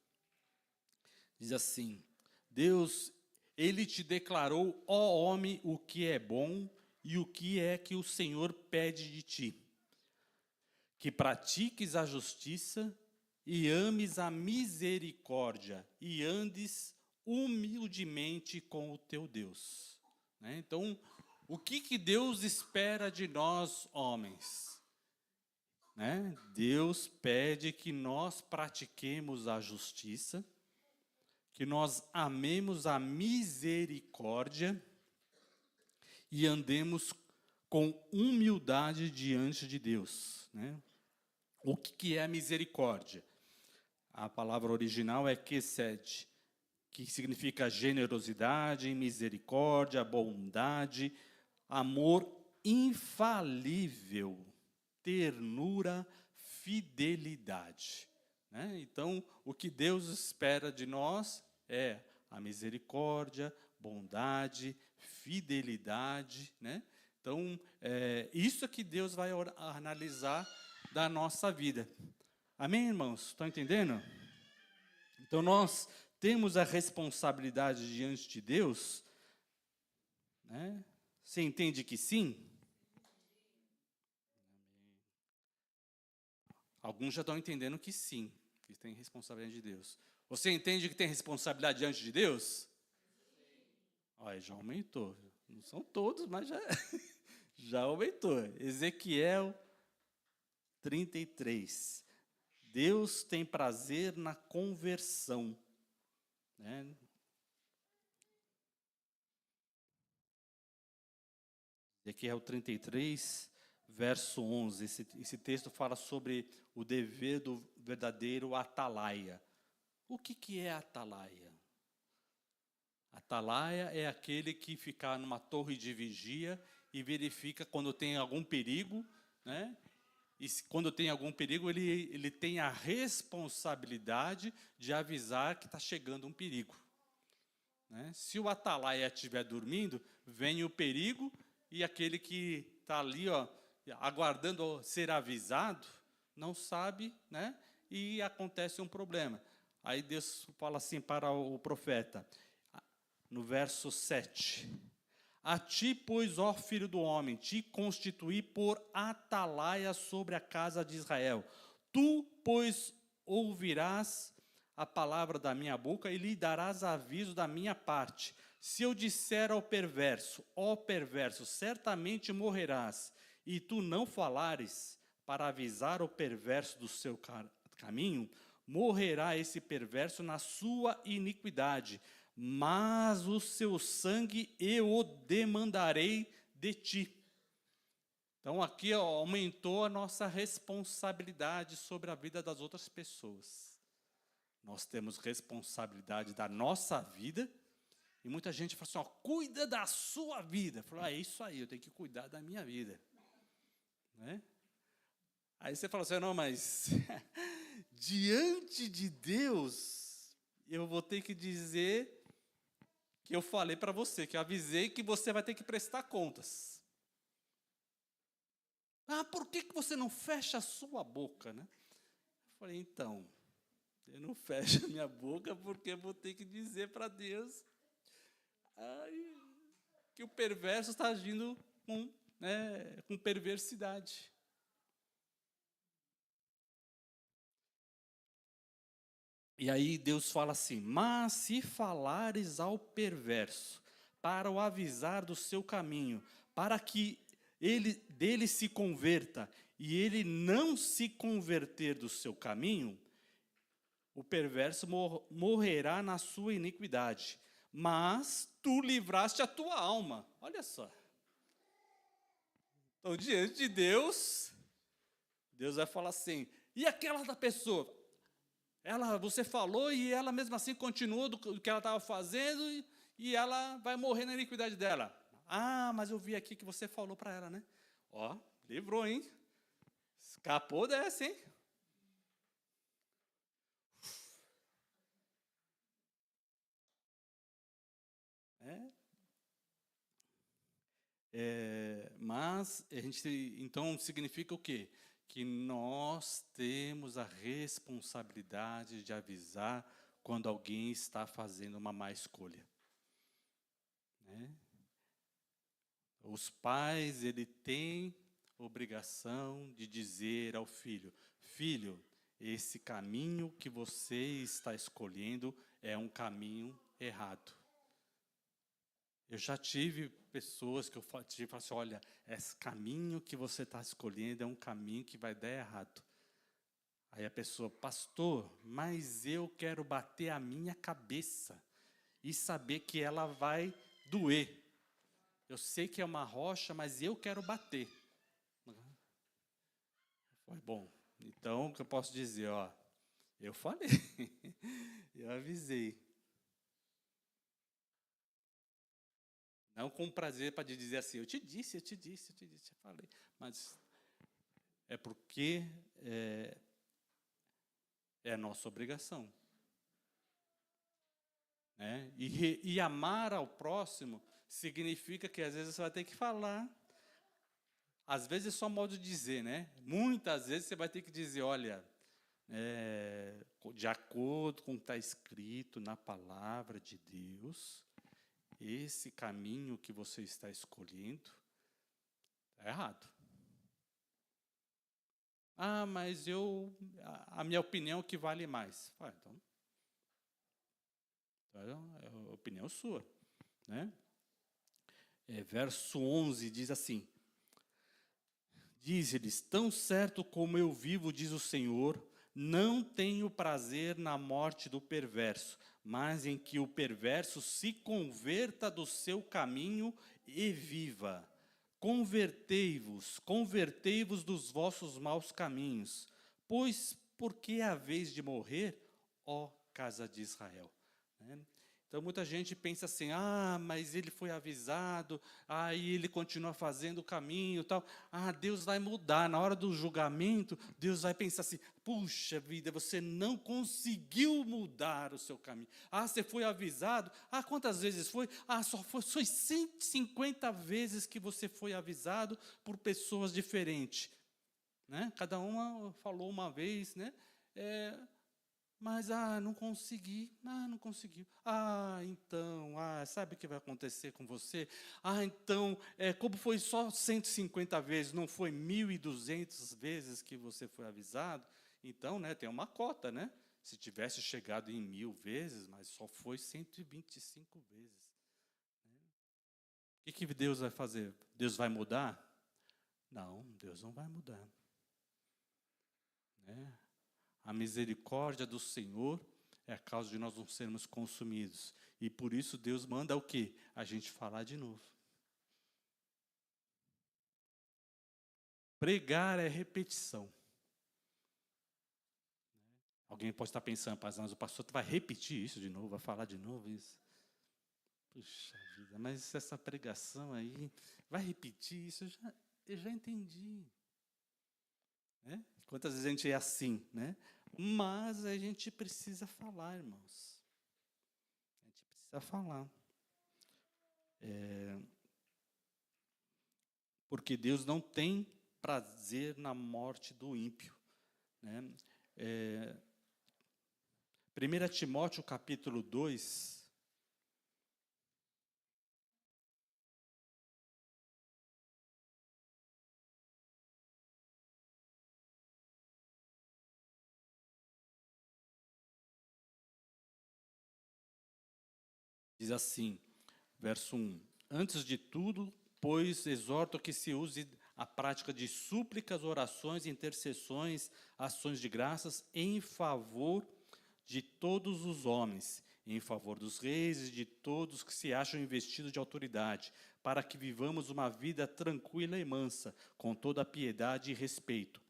diz assim: Deus, ele te declarou, ó homem, o que é bom e o que é que o Senhor pede de ti, que pratiques a justiça e ames a misericórdia e andes humildemente com o teu Deus. Né? Então, o que Deus espera de nós, homens? Né? Deus pede que nós pratiquemos a justiça, que nós amemos a misericórdia e andemos com humildade diante de Deus. Né? O que é a misericórdia? A palavra original é kesed, que significa generosidade, misericórdia, bondade, amor infalível, ternura, fidelidade. Né? Então, o que Deus espera de nós é a misericórdia, bondade, fidelidade. Né? Então, isso é que Deus vai analisar da nossa vida. Amém, irmãos? Estão entendendo? Então, nós temos a responsabilidade diante de Deus. Né? Você entende que sim? Alguns já estão entendendo que sim, que tem responsabilidade de Deus. Você entende que tem responsabilidade diante de Deus? Olha, já aumentou. Não são todos, mas já aumentou. Ezequiel 33. Deus tem prazer na conversão. Né? Ezequiel 33, verso 11. Esse texto fala sobre o dever do verdadeiro atalaia. O que é atalaia? Atalaia é aquele que fica numa torre de vigia e verifica quando tem algum perigo, né? E quando tem algum perigo, ele tem a responsabilidade de avisar que está chegando um perigo. Né? Se o atalaia estiver dormindo, vem o perigo e aquele que está ali, ó, aguardando ser avisado, não sabe, né? E acontece um problema. Aí Deus fala assim para o profeta, no verso 7. A ti, pois, ó filho do homem, te constituí por atalaia sobre a casa de Israel. Tu, pois, ouvirás a palavra da minha boca e lhe darás aviso da minha parte. Se eu disser ao perverso, ó perverso, certamente morrerás, e tu não falares para avisar o perverso do seu caminho, morrerá esse perverso na sua iniquidade, mas o seu sangue eu o demandarei de ti. Então aqui aumentou a nossa responsabilidade sobre a vida das outras pessoas. Nós temos responsabilidade da nossa vida, e muita gente fala assim, ó, cuida da sua vida. Fala, é isso aí, eu tenho que cuidar da minha vida. Né? Aí você fala assim, não, mas diante de Deus, eu vou ter que dizer que eu falei para você, que eu avisei que você vai ter que prestar contas. Ah, por que você não fecha a sua boca, né? Eu falei, então, eu não fecho a minha boca porque eu vou ter que dizer para Deus que o perverso está agindo com perversidade. E aí Deus fala assim, mas se falares ao perverso, para o avisar do seu caminho, para que dele se converta, e ele não se converter do seu caminho, o perverso morrerá na sua iniquidade, mas tu livraste a tua alma. Olha só. Então, diante de Deus, Deus vai falar assim, e aquela da pessoa? Você falou e ela mesmo assim continuou do que ela estava fazendo e ela vai morrer na iniquidade dela. Ah, mas eu vi aqui que você falou para ela, né? Ó, livrou, hein? Escapou dessa, hein? Mas a gente, então significa o quê? que nós temos a responsabilidade de avisar quando alguém está fazendo uma má escolha, né? Os pais, ele tem obrigação de dizer ao filho: filho, esse caminho que você está escolhendo é um caminho errado. Eu já tive pessoas que eu tive assim: olha, esse caminho que você está escolhendo é um caminho que vai dar errado. Aí a pessoa: pastor, mas eu quero bater a minha cabeça e saber que ela vai doer. Eu sei que é uma rocha, mas eu quero bater. Foi bom. Então, o que eu posso dizer? Ó, eu falei, eu avisei. Não com prazer para dizer assim: eu te disse, eu falei. Mas é porque é a nossa obrigação. Né? E amar ao próximo significa que às vezes você vai ter que falar. Às vezes é só modo de dizer, né? Muitas vezes você vai ter que dizer: olha, de acordo com o que está escrito na palavra de Deus, esse caminho que você está escolhendo é errado. Ah, mas a minha opinião é que vale mais. Ah, então, é a opinião sua, né? Verso 11 diz assim: diz-lhes: tão certo como eu vivo, diz o Senhor, não tenho prazer na morte do perverso, mas em que o perverso se converta do seu caminho e viva. Convertei-vos dos vossos maus caminhos, pois porque é a vez de morrer, ó casa de Israel. Então muita gente pensa assim: ah, mas ele foi avisado, aí ele continua fazendo o caminho, tal. Ah, Deus vai mudar na hora do julgamento. Deus vai pensar assim: puxa vida, você não conseguiu mudar o seu caminho. Ah, você foi avisado. Ah, quantas vezes foi? Ah, só foi 150 vezes que você foi avisado por pessoas diferentes, né? Cada uma falou uma vez, né? Mas, não consegui. Não conseguiu. Então, sabe o que vai acontecer com você? Então, como foi só 150 vezes, não foi 1.200 vezes que você foi avisado? Então, né, tem uma cota, né? Se tivesse chegado em 1.000 vezes, mas só foi 125 vezes. O que Deus vai fazer? Deus vai mudar? Não, Deus não vai mudar. Né? A misericórdia do Senhor é a causa de nós não sermos consumidos. E por isso Deus manda o quê? A gente falar de novo. Pregar é repetição. Alguém pode estar pensando: mas o pastor vai repetir isso de novo, vai falar de novo isso. Puxa vida, mas essa pregação aí, vai repetir isso? Eu já entendi. Né? Quantas vezes a gente é assim, né? Mas a gente precisa falar, irmãos. A gente precisa falar. Porque Deus não tem prazer na morte do ímpio. Né? 1 Timóteo capítulo 2, diz assim, verso 1: antes de tudo, pois, exorto que se use a prática de súplicas, orações, intercessões, ações de graças em favor de todos os homens, em favor dos reis e de todos que se acham investidos de autoridade, para que vivamos uma vida tranquila e mansa, com toda a piedade e respeito.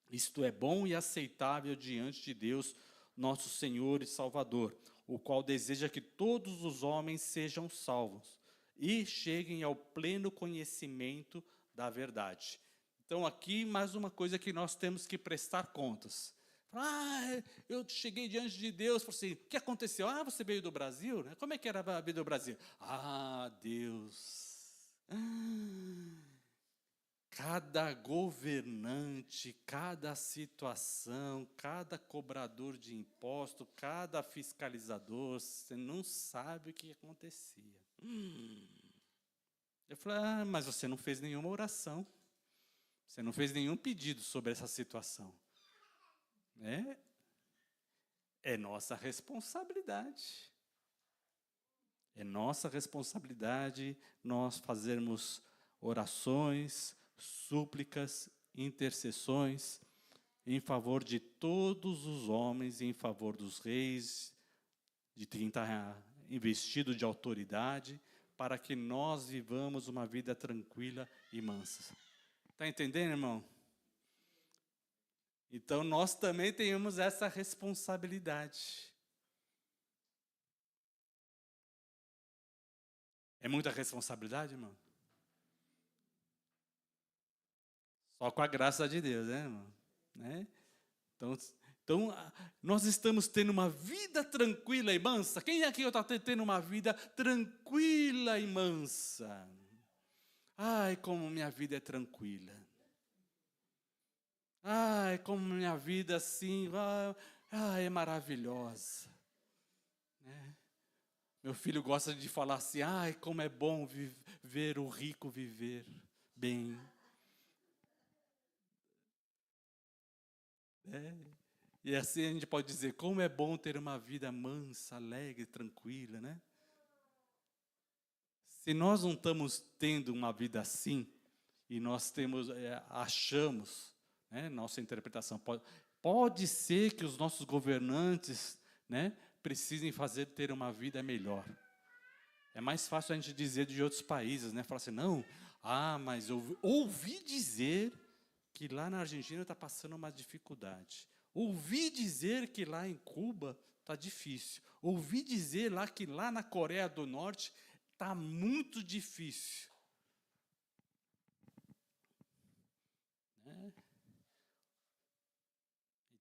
Isto é bom e aceitável diante de Deus, nosso Senhor e Salvador, o qual deseja que todos os homens sejam salvos e cheguem ao pleno conhecimento da verdade. Então, aqui, mais uma coisa que nós temos que prestar contas. Eu cheguei diante de Deus, falei assim: o que aconteceu? Você veio do Brasil? Como é que era a vida do Brasil? Deus. cada governante, cada situação, cada cobrador de imposto, cada fiscalizador, você não sabe o que acontecia. Eu falei, mas você não fez nenhuma oração. Você não fez nenhum pedido sobre essa situação. É nossa responsabilidade. É nossa responsabilidade nós fazermos orações, súplicas, intercessões em favor de todos os homens, em favor dos reis, de quem está investido de autoridade, para que nós vivamos uma vida tranquila e mansa. Está entendendo, irmão? Então, nós também temos essa responsabilidade. É muita responsabilidade, irmão? Só com a graça de Deus, né, irmão? Né? Então, nós estamos tendo uma vida tranquila e mansa. Quem aqui está tendo uma vida tranquila e mansa? Ai, como minha vida é tranquila. Ai, como minha vida assim, é maravilhosa. Né? Meu filho gosta de falar assim, ai, como é bom ver o rico viver bem. E assim a gente pode dizer, como é bom ter uma vida mansa, alegre, tranquila, né? Se nós não estamos tendo uma vida assim, e nós achamos, né, nossa interpretação, pode ser que os nossos governantes, né, precisem ter uma vida melhor. É mais fácil a gente dizer de outros países, né? Falar assim, não, mas eu ouvi dizer que lá na Argentina está passando uma dificuldade. Ouvi dizer que lá em Cuba está difícil. Ouvi dizer que lá na Coreia do Norte está muito difícil.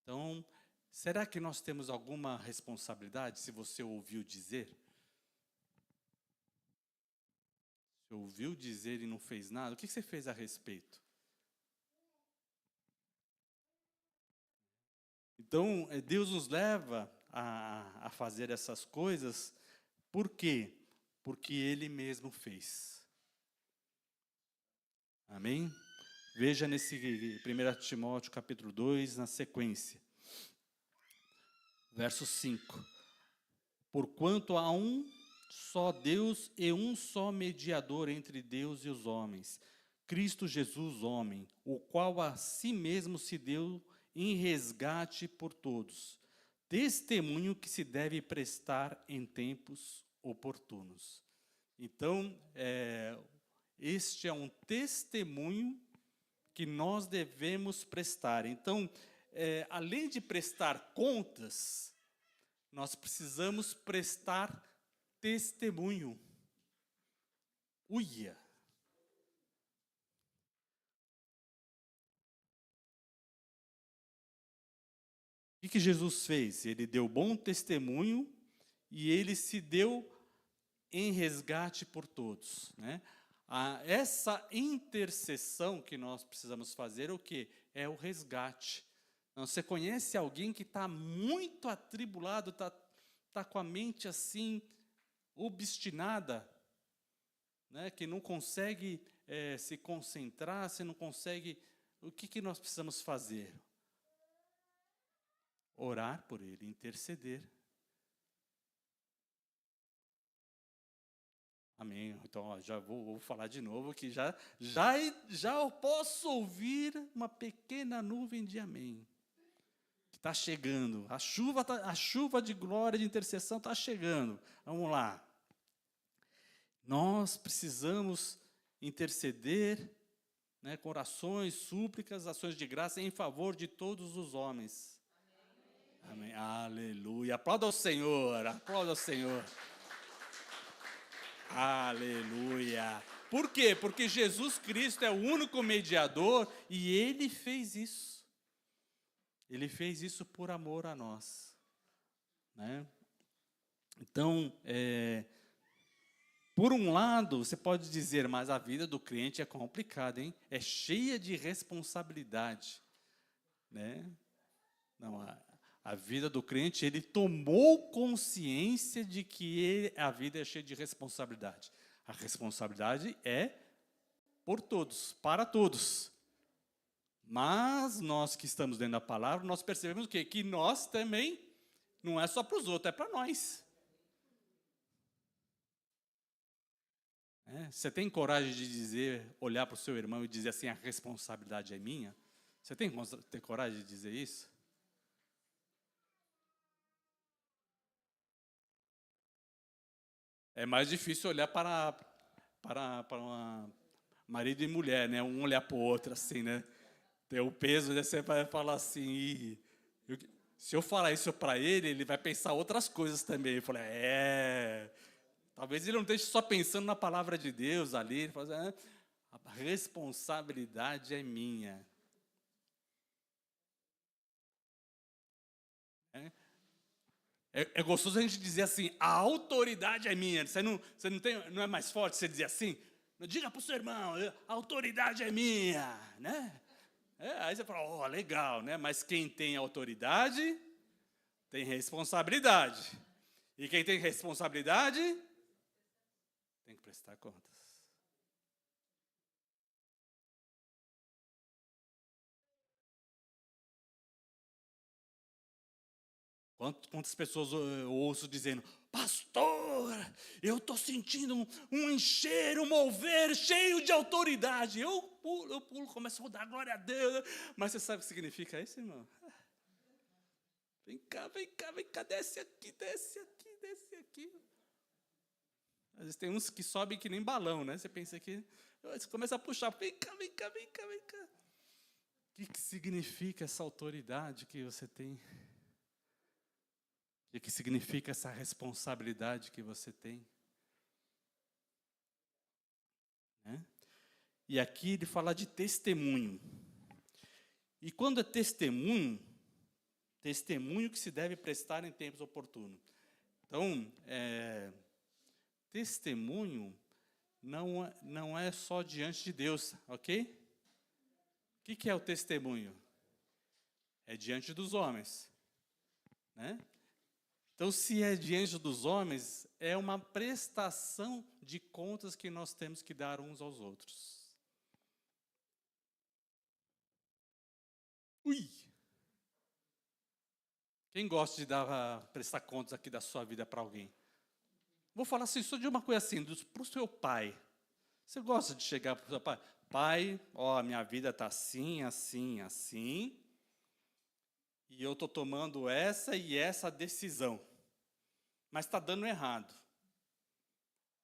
Então, será que nós temos alguma responsabilidade se você ouviu dizer? Se ouviu dizer e não fez nada, o que você fez a respeito? Então, Deus nos leva a fazer essas coisas, por quê? Porque Ele mesmo fez. Amém? Veja nesse 1 Timóteo capítulo 2, na sequência. Verso 5. Porquanto há um só Deus e um só mediador entre Deus e os homens, Cristo Jesus, homem, o qual a si mesmo se deu em resgate por todos. Testemunho que se deve prestar em tempos oportunos. Então, este é um testemunho que nós devemos prestar. Então, além de prestar contas, nós precisamos prestar testemunho. Uia! O que Jesus fez? Ele deu bom testemunho e ele se deu em resgate por todos, né? Essa intercessão que nós precisamos fazer, o quê? É o resgate. Então, você conhece alguém que está muito atribulado, está com a mente assim, obstinada, né? Que não consegue se concentrar, você não consegue... O que nós precisamos fazer? Orar por ele, interceder. Amém. Então, já vou falar de novo que já eu posso ouvir uma pequena nuvem de amém. Que está chegando. A chuva de glória, de intercessão está chegando. Vamos lá. Nós precisamos interceder, né, com orações, súplicas, ações de graça em favor de todos os homens. Amém. Aleluia. Aplauda ao Senhor. Aplauda ao Senhor. Aleluia. Por quê? Porque Jesus Cristo é o único mediador e Ele fez isso. Ele fez isso por amor a nós. Né? Então, por um lado, você pode dizer, mas a vida do crente é complicada, hein? É cheia de responsabilidade, né? Não, a vida do crente, ele tomou consciência de que a vida é cheia de responsabilidade. A responsabilidade é por todos, para todos. Mas nós que estamos dentro da palavra, nós percebemos o quê? Que nós também, não é só para os outros, é para nós. Você tem coragem de dizer, olhar para o seu irmão e dizer assim, a responsabilidade é minha? Você tem coragem de dizer isso? É mais difícil olhar para uma marido e mulher, né? Um olhar para o outro assim, né? Ter o peso, né? Você vai falar assim, se eu falar isso para ele, ele vai pensar outras coisas também. Eu falei, talvez ele não esteja só pensando na palavra de Deus ali. Ele fala assim, a responsabilidade é minha. É gostoso a gente dizer assim, a autoridade é minha. Você não é mais forte você dizer assim? Diga para o seu irmão, a autoridade é minha, né? Aí você fala, legal, né? Mas quem tem autoridade tem responsabilidade. E quem tem responsabilidade tem que prestar contas. Quantas pessoas eu ouço dizendo, pastor, eu estou sentindo um encher, um mover cheio de autoridade. Eu pulo, começo a dar glória a Deus. Mas você sabe o que significa isso, irmão? Vem cá, desce aqui. Às vezes tem uns que sobem que nem balão, né? Você pensa que... Você começa a puxar, vem cá. O que significa essa autoridade que você tem? O que significa essa responsabilidade que você tem? Né? E aqui ele fala de testemunho. E quando é testemunho que se deve prestar em tempos oportunos. Então, testemunho não é só diante de Deus, ok? O que é o testemunho? É diante dos homens, né? Então, se é diante dos homens, é uma prestação de contas que nós temos que dar uns aos outros. Ui! Quem gosta de prestar contas aqui da sua vida para alguém? Vou falar assim, só de uma coisa assim, para o seu pai. Você gosta de chegar para o seu pai? Pai, minha vida está assim, e eu estou tomando essa e essa decisão. Mas está dando errado.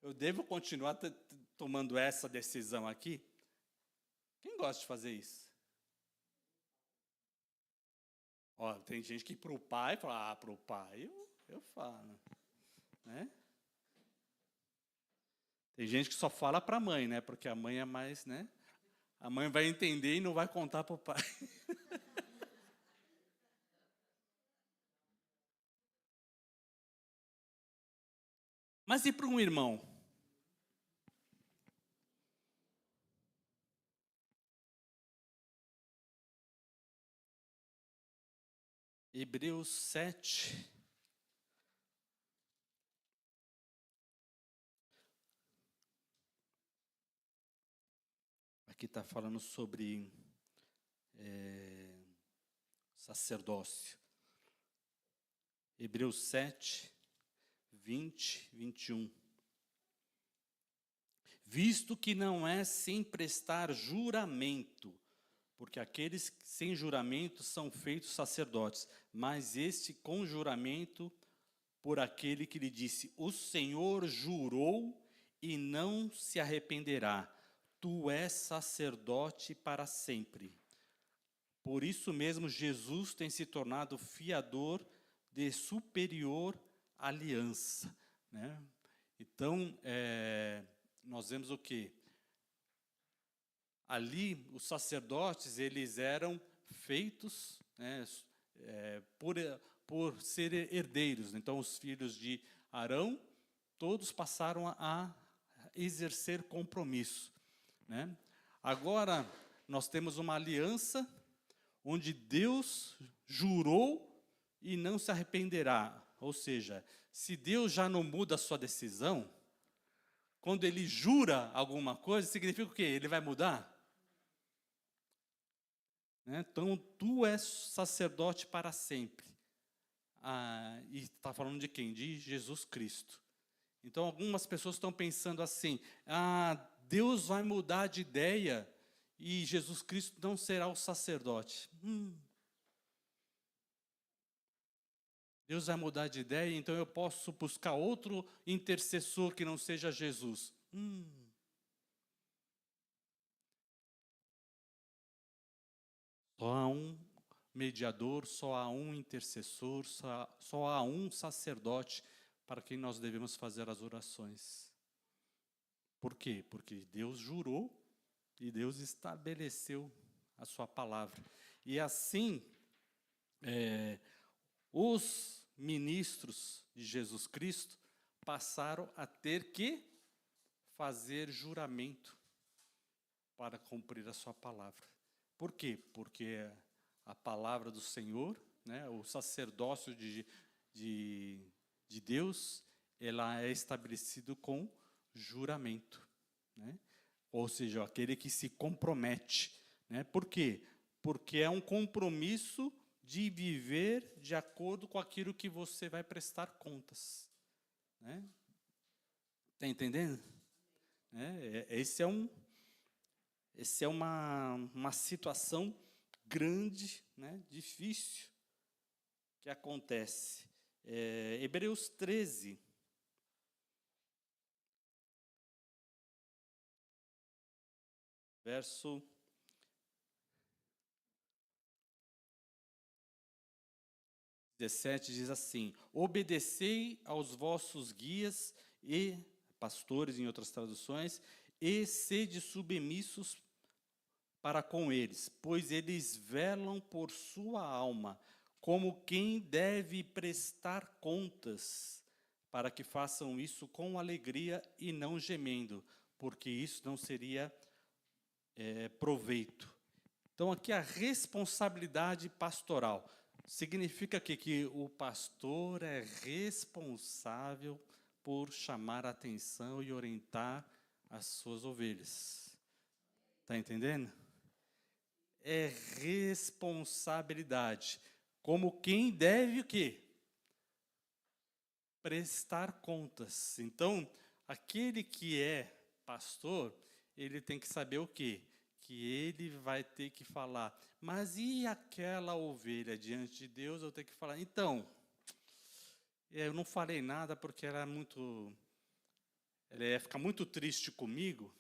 Eu devo continuar tomando essa decisão aqui? Quem gosta de fazer isso? Tem gente que para o pai fala, para o pai eu falo, né? Tem gente que só fala para a mãe, né? Porque a mãe é mais, né? A mãe vai entender e não vai contar para o pai. Mas e para um irmão? Hebreus 7. Aqui está falando sobre sacerdócio. Hebreus 7, 20, 21. Visto que não é sem prestar juramento, porque aqueles sem juramento são feitos sacerdotes, mas este com juramento por aquele que lhe disse, o Senhor jurou e não se arrependerá, tu és sacerdote para sempre. Por isso mesmo Jesus tem se tornado fiador de superior aliança. Né? Então, nós vemos o quê? Ali, os sacerdotes, eles eram feitos, né, por ser herdeiros. Então, os filhos de Arão, todos passaram a exercer compromisso, né? Agora, nós temos uma aliança onde Deus jurou e não se arrependerá. Ou seja, se Deus já não muda a sua decisão, quando Ele jura alguma coisa, significa o quê? Ele vai mudar? Né? Então, tu és sacerdote para sempre. E está falando de quem? De Jesus Cristo. Então, algumas pessoas estão pensando assim, Deus vai mudar de ideia e Jesus Cristo não será o sacerdote. Deus vai mudar de ideia, então eu posso buscar outro intercessor que não seja Jesus. Só há um mediador, só há um intercessor, só há um sacerdote para quem nós devemos fazer as orações. Por quê? Porque Deus jurou e Deus estabeleceu a sua palavra. E assim, os ministros de Jesus Cristo passaram a ter que fazer juramento para cumprir a sua palavra. Por quê? Porque a palavra do Senhor, né, o sacerdócio de Deus, ela é estabelecido com juramento, né? Ou seja, aquele que se compromete, né? Por quê? Porque é um compromisso de viver de acordo com aquilo que você vai prestar contas, né? Está entendendo? Esse é uma situação grande, né, difícil, que acontece. Hebreus 13. Verso 17 diz assim: obedecei aos vossos guias e pastores, em outras traduções, e sede submissos para com eles, pois eles velam por sua alma, como quem deve prestar contas, para que façam isso com alegria e não gemendo, porque isso não seria proveito. Então, aqui a responsabilidade pastoral. Significa que o pastor é responsável por chamar a atenção e orientar as suas ovelhas. Está entendendo? É responsabilidade. Como quem deve o quê? Prestar contas. Então, aquele que é pastor, ele tem que saber o quê? Que ele vai ter que falar, mas e aquela ovelha diante de Deus? Eu tenho que falar, então, eu não falei nada porque ela ia ficar muito triste comigo,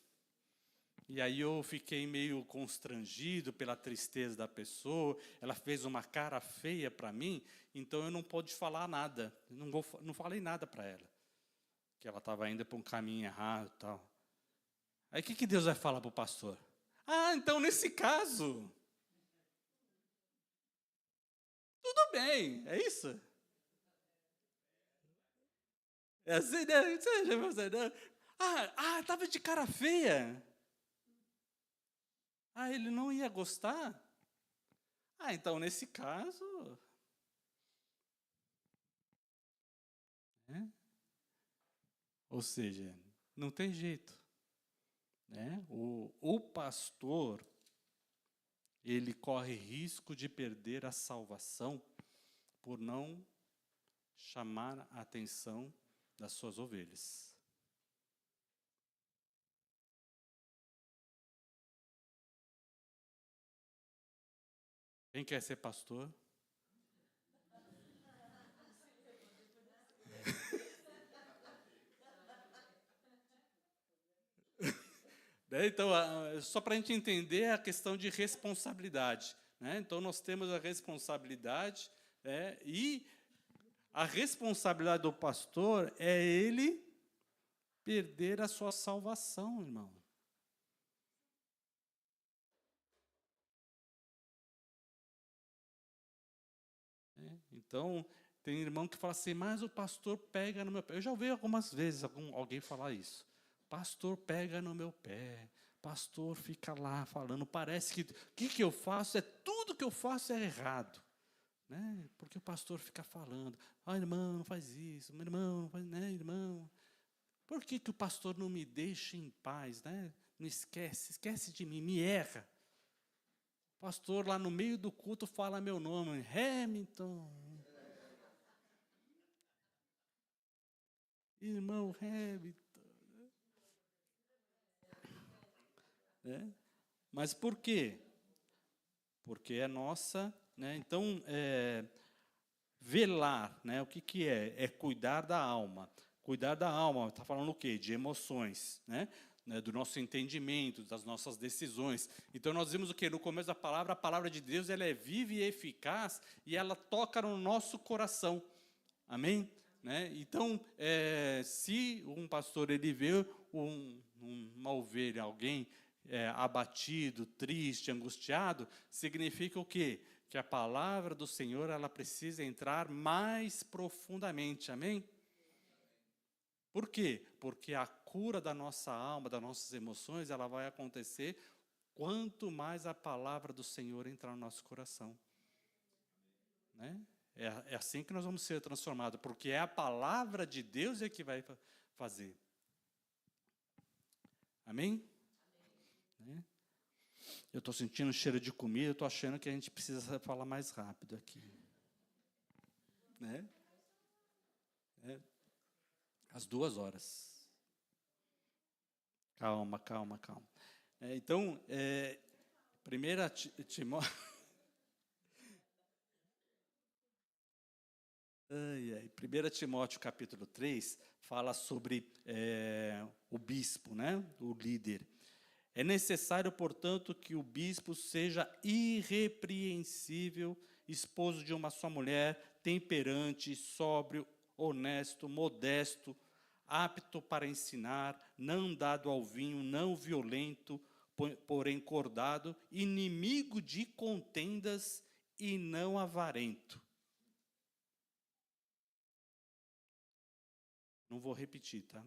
e aí eu fiquei meio constrangido pela tristeza da pessoa, ela fez uma cara feia para mim, então eu não pude falar nada, não falei nada para ela, que ela estava indo para um caminho errado e tal. Aí o que Deus vai falar para o pastor? Então nesse caso, tudo bem, é isso? É assim, né? Estava de cara feia. Ele não ia gostar? Então nesse caso... Ou seja, não tem jeito, né? O pastor, ele corre risco de perder a salvação por não chamar a atenção das suas ovelhas. Quem quer ser pastor? Então, só para a gente entender a questão de responsabilidade, né? Então, nós temos a responsabilidade, e a responsabilidade do pastor é ele perder a sua salvação, irmão. Então, tem irmão que fala assim, mas o pastor pega no meu pé. Eu já ouvi algumas vezes alguém falar isso. O pastor pega no meu pé, pastor fica lá falando, parece que o que eu faço tudo que eu faço é errado, né? Porque o pastor fica falando, irmão, não faz isso, meu irmão, não faz, né, irmão? Por que o pastor não me deixa em paz, né? Não esquece de mim, me erra. O pastor lá no meio do culto fala meu nome, Hamilton. Irmão Hamilton. Né? Mas por quê? Porque é nossa, né? Então, velar, né? O que é? É cuidar da alma. Cuidar da alma, está falando o quê? De emoções, né? Do nosso entendimento, das nossas decisões. Então, nós vimos o quê? No começo da palavra, a palavra de Deus ela é viva e eficaz e ela toca no nosso coração. Amém? Né? Então, se um pastor ele vê uma ovelha, alguém abatido, triste, angustiado, significa o quê? Que a palavra do Senhor ela precisa entrar mais profundamente. Amém? Por quê? Porque a cura da nossa alma, das nossas emoções, ela vai acontecer quanto mais a palavra do Senhor entrar no nosso coração. Né? É assim que nós vamos ser transformados, porque é a palavra de Deus que vai fazer. Amém? Né? Eu estou sentindo cheiro de comida, eu estou achando que a gente precisa falar mais rápido aqui. Né? Às 2 horas. Calma. Então, 1 Timóteo... 1 Timóteo capítulo 3 fala sobre o bispo, né? O líder. É necessário, portanto, que o bispo seja irrepreensível, esposo de uma só mulher, temperante, sóbrio, honesto, modesto, apto para ensinar, não dado ao vinho, não violento, porém cordado, inimigo de contendas e não avarento. Não vou repetir, tá?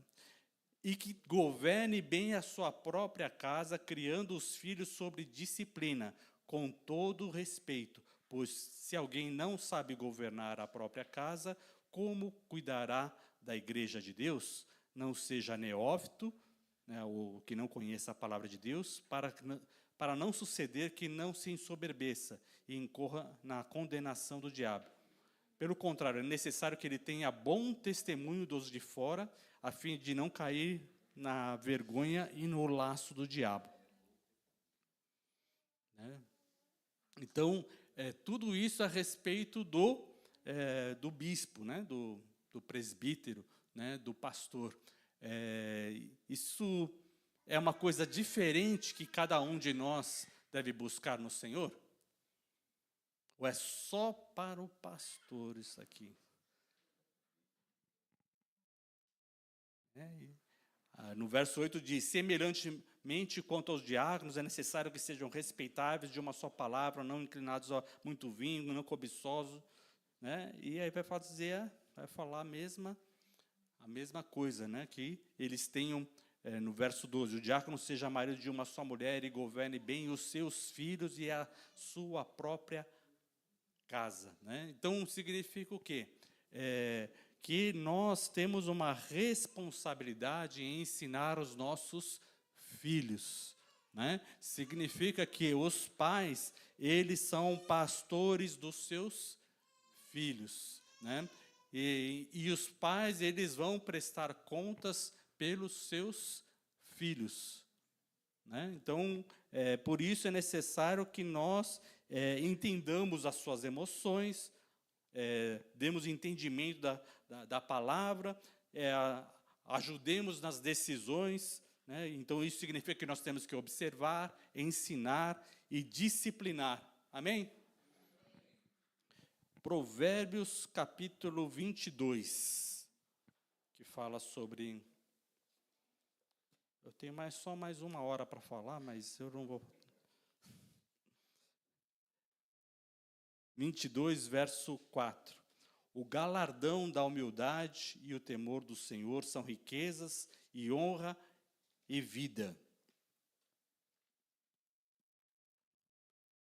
E que governe bem a sua própria casa, criando os filhos sob disciplina, com todo respeito. Pois se alguém não sabe governar a própria casa, como cuidará da igreja de Deus? Não seja neófito, né, ou que não conheça a palavra de Deus, para não suceder que não se ensoberbeça e incorra na condenação do diabo. Pelo contrário, é necessário que ele tenha bom testemunho dos de fora, a fim de não cair na vergonha e no laço do diabo. Né? Então, tudo isso a respeito do bispo, né? do presbítero, né? Do pastor. Isso é uma coisa diferente que cada um de nós deve buscar no Senhor? Ou é só para o pastor isso aqui? No verso 8 diz, semelhantemente quanto aos diáconos, é necessário que sejam respeitáveis de uma só palavra, não inclinados a muito vinho, não cobiçosos. Né? E aí vai falar a mesma coisa, né? Que eles tenham, no verso 12, o diácono seja marido de uma só mulher e governe bem os seus filhos e a sua própria casa. Né? Então, significa o quê? Que nós temos uma responsabilidade em ensinar os nossos filhos. Né? Significa que os pais, eles são pastores dos seus filhos. Né? E os pais, eles vão prestar contas pelos seus filhos. Né? Então, por isso é necessário que nós entendamos as suas emoções, demos entendimento da palavra, ajudemos nas decisões. Né? Então, isso significa que nós temos que observar, ensinar e disciplinar. Amém? Provérbios capítulo 22, que fala sobre... Eu tenho só mais 1 hora para falar, mas eu não vou... 22, verso 4. O galardão da humildade e o temor do Senhor são riquezas e honra e vida.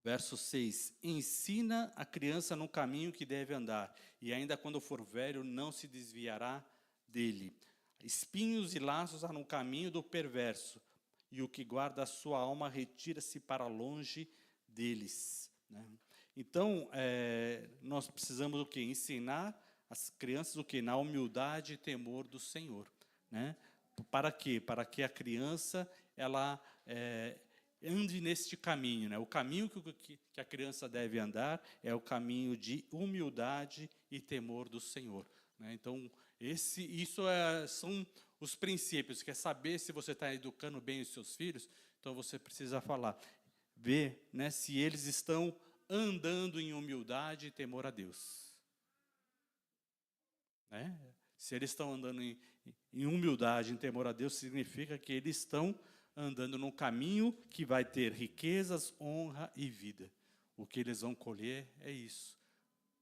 Verso 6, ensina a criança no caminho que deve andar, e ainda quando for velho não se desviará dele. Espinhos e laços há no caminho do perverso, e o que guarda a sua alma retira-se para longe deles. Né? Então, nós precisamos o quê? Ensinar as crianças o quê? Na humildade e temor do Senhor. Né? Para quê? Para que a criança, ela ande neste caminho. Né? O caminho que a criança deve andar é o caminho de humildade e temor do Senhor. Né? Então, são os princípios. Quer saber se você está educando bem os seus filhos? Então, você precisa ver, né, se eles estão andando em humildade e temor a Deus. Né? Se eles estão andando em humildade, em temor a Deus, significa que eles estão andando num caminho que vai ter riquezas, honra e vida. O que eles vão colher é isso.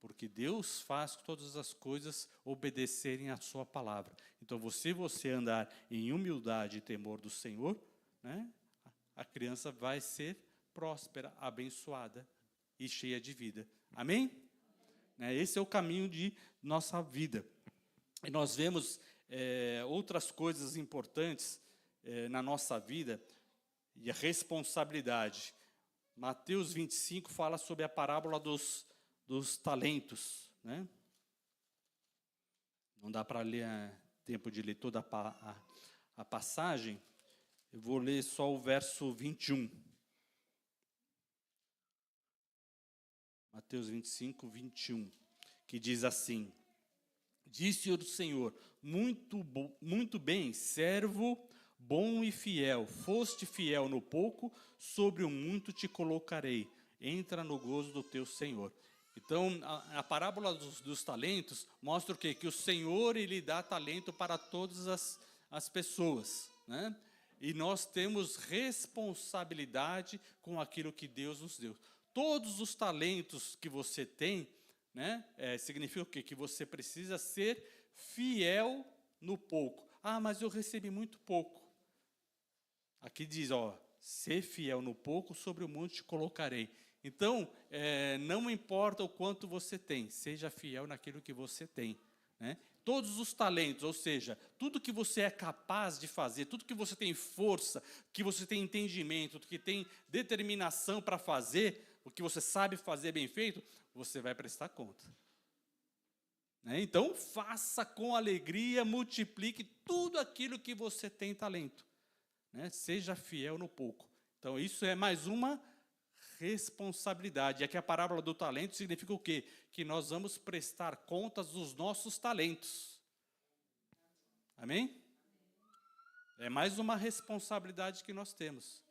Porque Deus faz todas as coisas obedecerem à sua palavra. Então, se você andar em humildade e temor do Senhor, né, a criança vai ser próspera, abençoada e cheia de vida. Amém? Esse é o caminho de nossa vida. E nós vemos outras coisas importantes na nossa vida e a responsabilidade. Mateus 25 fala sobre a parábola dos talentos. Né? Não dá para ler tempo de ler toda a passagem. Eu vou ler só o verso 21. Mateus 25, 21, que diz assim: disse o Senhor, muito bem, servo bom e fiel, foste fiel no pouco, sobre o muito te colocarei, entra no gozo do teu Senhor. Então, a parábola dos talentos mostra o quê? Que o Senhor, Ele dá talento para todas as pessoas, né? E nós temos responsabilidade com aquilo que Deus nos deu. Todos os talentos que você tem, né, significa o quê? Que você precisa ser fiel no pouco. Ah, mas eu recebi muito pouco. Aqui diz, ser fiel no pouco, sobre o muito te colocarei. Então, não importa o quanto você tem, seja fiel naquilo que você tem. Né? Todos os talentos, ou seja, tudo que você é capaz de fazer, tudo que você tem força, que você tem entendimento, que tem determinação para fazer, o que você sabe fazer bem feito, você vai prestar conta. Né? Então, faça com alegria, multiplique tudo aquilo que você tem talento. Né? Seja fiel no pouco. Então, isso é mais uma responsabilidade. E aqui a parábola do talento significa o quê? Que nós vamos prestar contas dos nossos talentos. Amém? É mais uma responsabilidade que nós temos.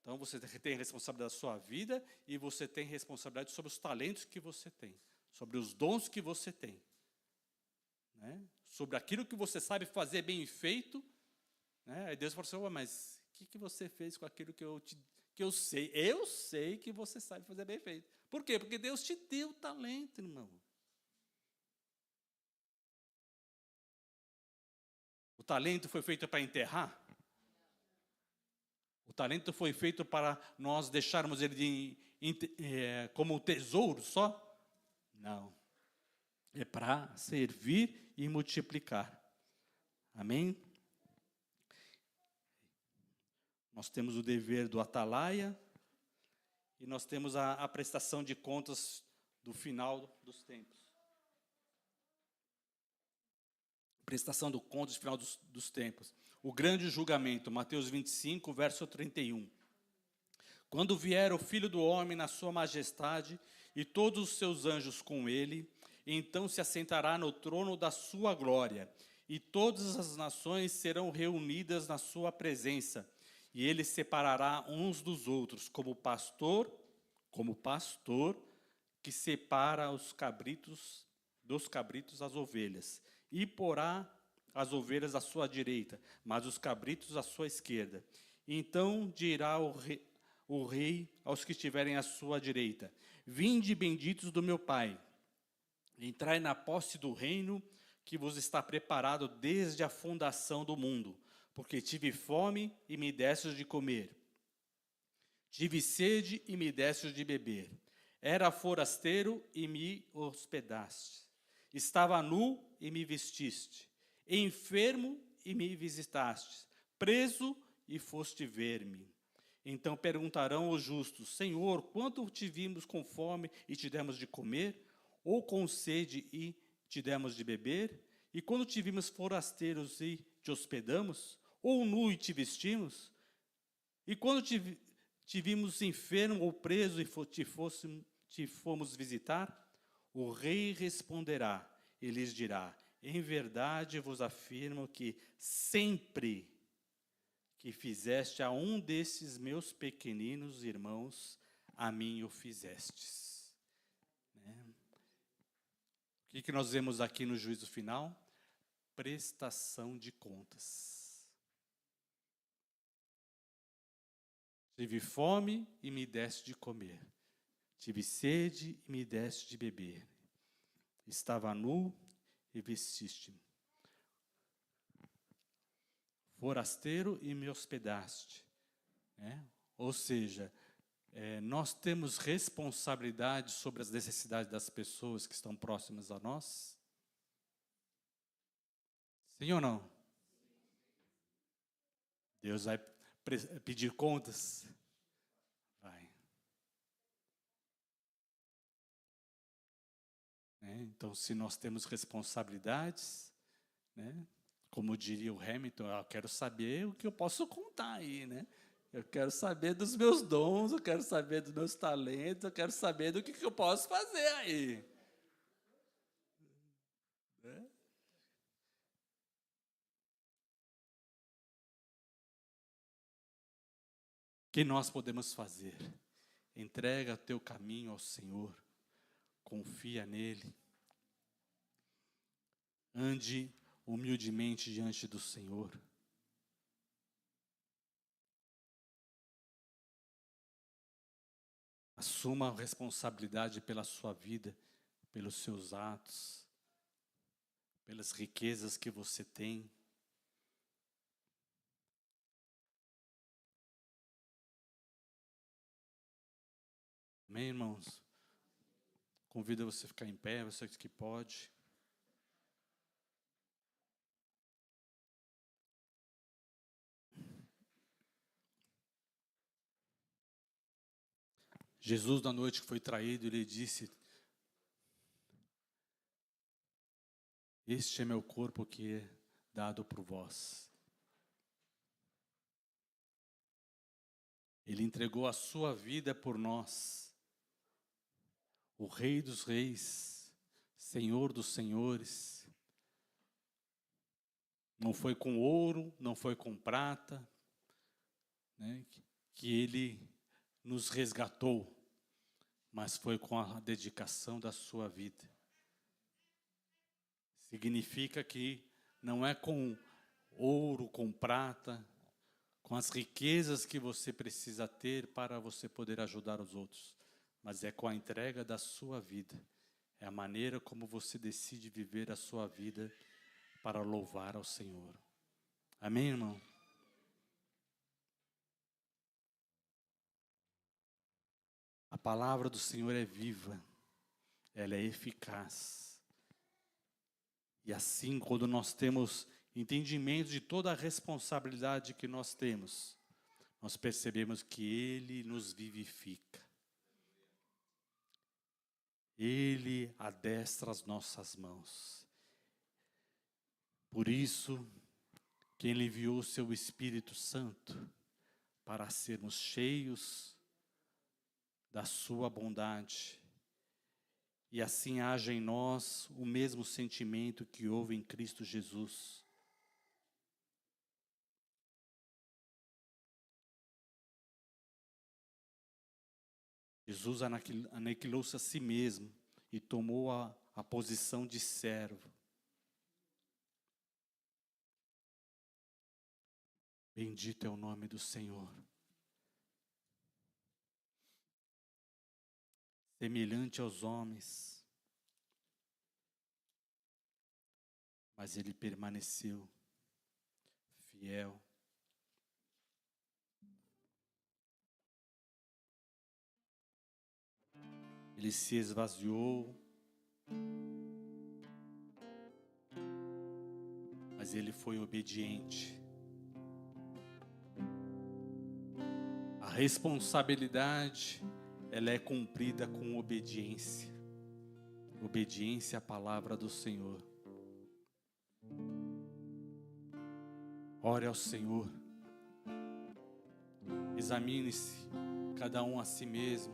Então, você tem responsabilidade da sua vida e você tem responsabilidade sobre os talentos que você tem, sobre os dons que você tem. Né? Sobre aquilo que você sabe fazer bem feito. Né? Aí Deus falou assim, mas o que você fez com aquilo que eu sei? Eu sei que você sabe fazer bem feito. Por quê? Porque Deus te deu talento, irmão. O talento foi feito para enterrar? O talento foi feito para nós deixarmos ele como tesouro só? Não. É para servir e multiplicar. Amém? Nós temos o dever do atalaia e nós temos a prestação de contas do final dos tempos. Prestação do contas do final dos tempos. O grande julgamento, Mateus 25, verso 31. Quando vier o Filho do Homem na sua majestade e todos os seus anjos com ele, então se assentará no trono da sua glória, e todas as nações serão reunidas na sua presença, e ele separará uns dos outros, como pastor que separa os cabritos dos cabritos as ovelhas, e porá as ovelhas à sua direita, mas os cabritos à sua esquerda. Então dirá o rei aos que estiverem à sua direita: vinde benditos do meu Pai, entrai na posse do reino que vos está preparado desde a fundação do mundo, porque tive fome e me destes de comer. Tive sede e me destes de beber. Era forasteiro e me hospedaste. Estava nu e me vestiste. Enfermo e me visitaste. Preso e foste ver-me. Então perguntarão os justos: Senhor, quando te vimos com fome e te demos de comer? Ou com sede e te demos de beber? E quando te vimos forasteiros e te hospedamos? Ou nu e te vestimos? E quando te vimos enfermo ou preso e te fomos visitar? O rei responderá e lhes dirá: em verdade vos afirmo que sempre que fizeste a um desses meus pequeninos irmãos, a mim o fizestes. Né? O que nós vemos aqui no juízo final? Prestação de contas. Tive fome e me deste de comer. Tive sede e me deste de beber. Estava nu e vestiste-me. Forasteiro e me hospedaste. Ou seja, nós temos responsabilidade sobre as necessidades das pessoas que estão próximas a nós? Sim ou não? Deus vai pedir contas? Vai. Então, se nós temos responsabilidades, como diria o Hamilton, eu quero saber o que eu posso contar aí, né? Eu quero saber dos meus dons, eu quero saber dos meus talentos, eu quero saber do que eu posso fazer aí. O que nós podemos fazer? Entrega o teu caminho ao Senhor, confia nele, ande humildemente diante do Senhor. Assuma a responsabilidade pela sua vida, pelos seus atos, pelas riquezas que você tem. Amém, irmãos? Convido você a ficar em pé, você que pode. Jesus, na noite que foi traído, ele disse: este é meu corpo que é dado por vós. Ele entregou a sua vida por nós. O Rei dos Reis, Senhor dos Senhores. Não foi com ouro, não foi com prata, que ele nos resgatou, mas foi com a dedicação da sua vida. Significa que não é com ouro, com prata, com as riquezas que você precisa ter para você poder ajudar os outros, mas é com a entrega da sua vida. É a maneira como você decide viver a sua vida para louvar ao Senhor. Amém, irmão? A palavra do Senhor é viva, ela é eficaz. E assim, quando nós temos entendimento de toda a responsabilidade que nós temos, nós percebemos que Ele nos vivifica. Ele adestra as nossas mãos. Por isso, que Ele enviou o seu Espírito Santo para sermos cheios da sua bondade. E assim haja em nós o mesmo sentimento que houve em Cristo Jesus. Jesus aniquilou-se a si mesmo e tomou a posição de servo. Bendito é o nome do Senhor. Semelhante aos homens, mas ele permaneceu fiel. Ele se esvaziou, mas ele foi obediente. A responsabilidade, ela é cumprida com obediência. Obediência à palavra do Senhor. Ore ao Senhor. Examine-se, cada um a si mesmo.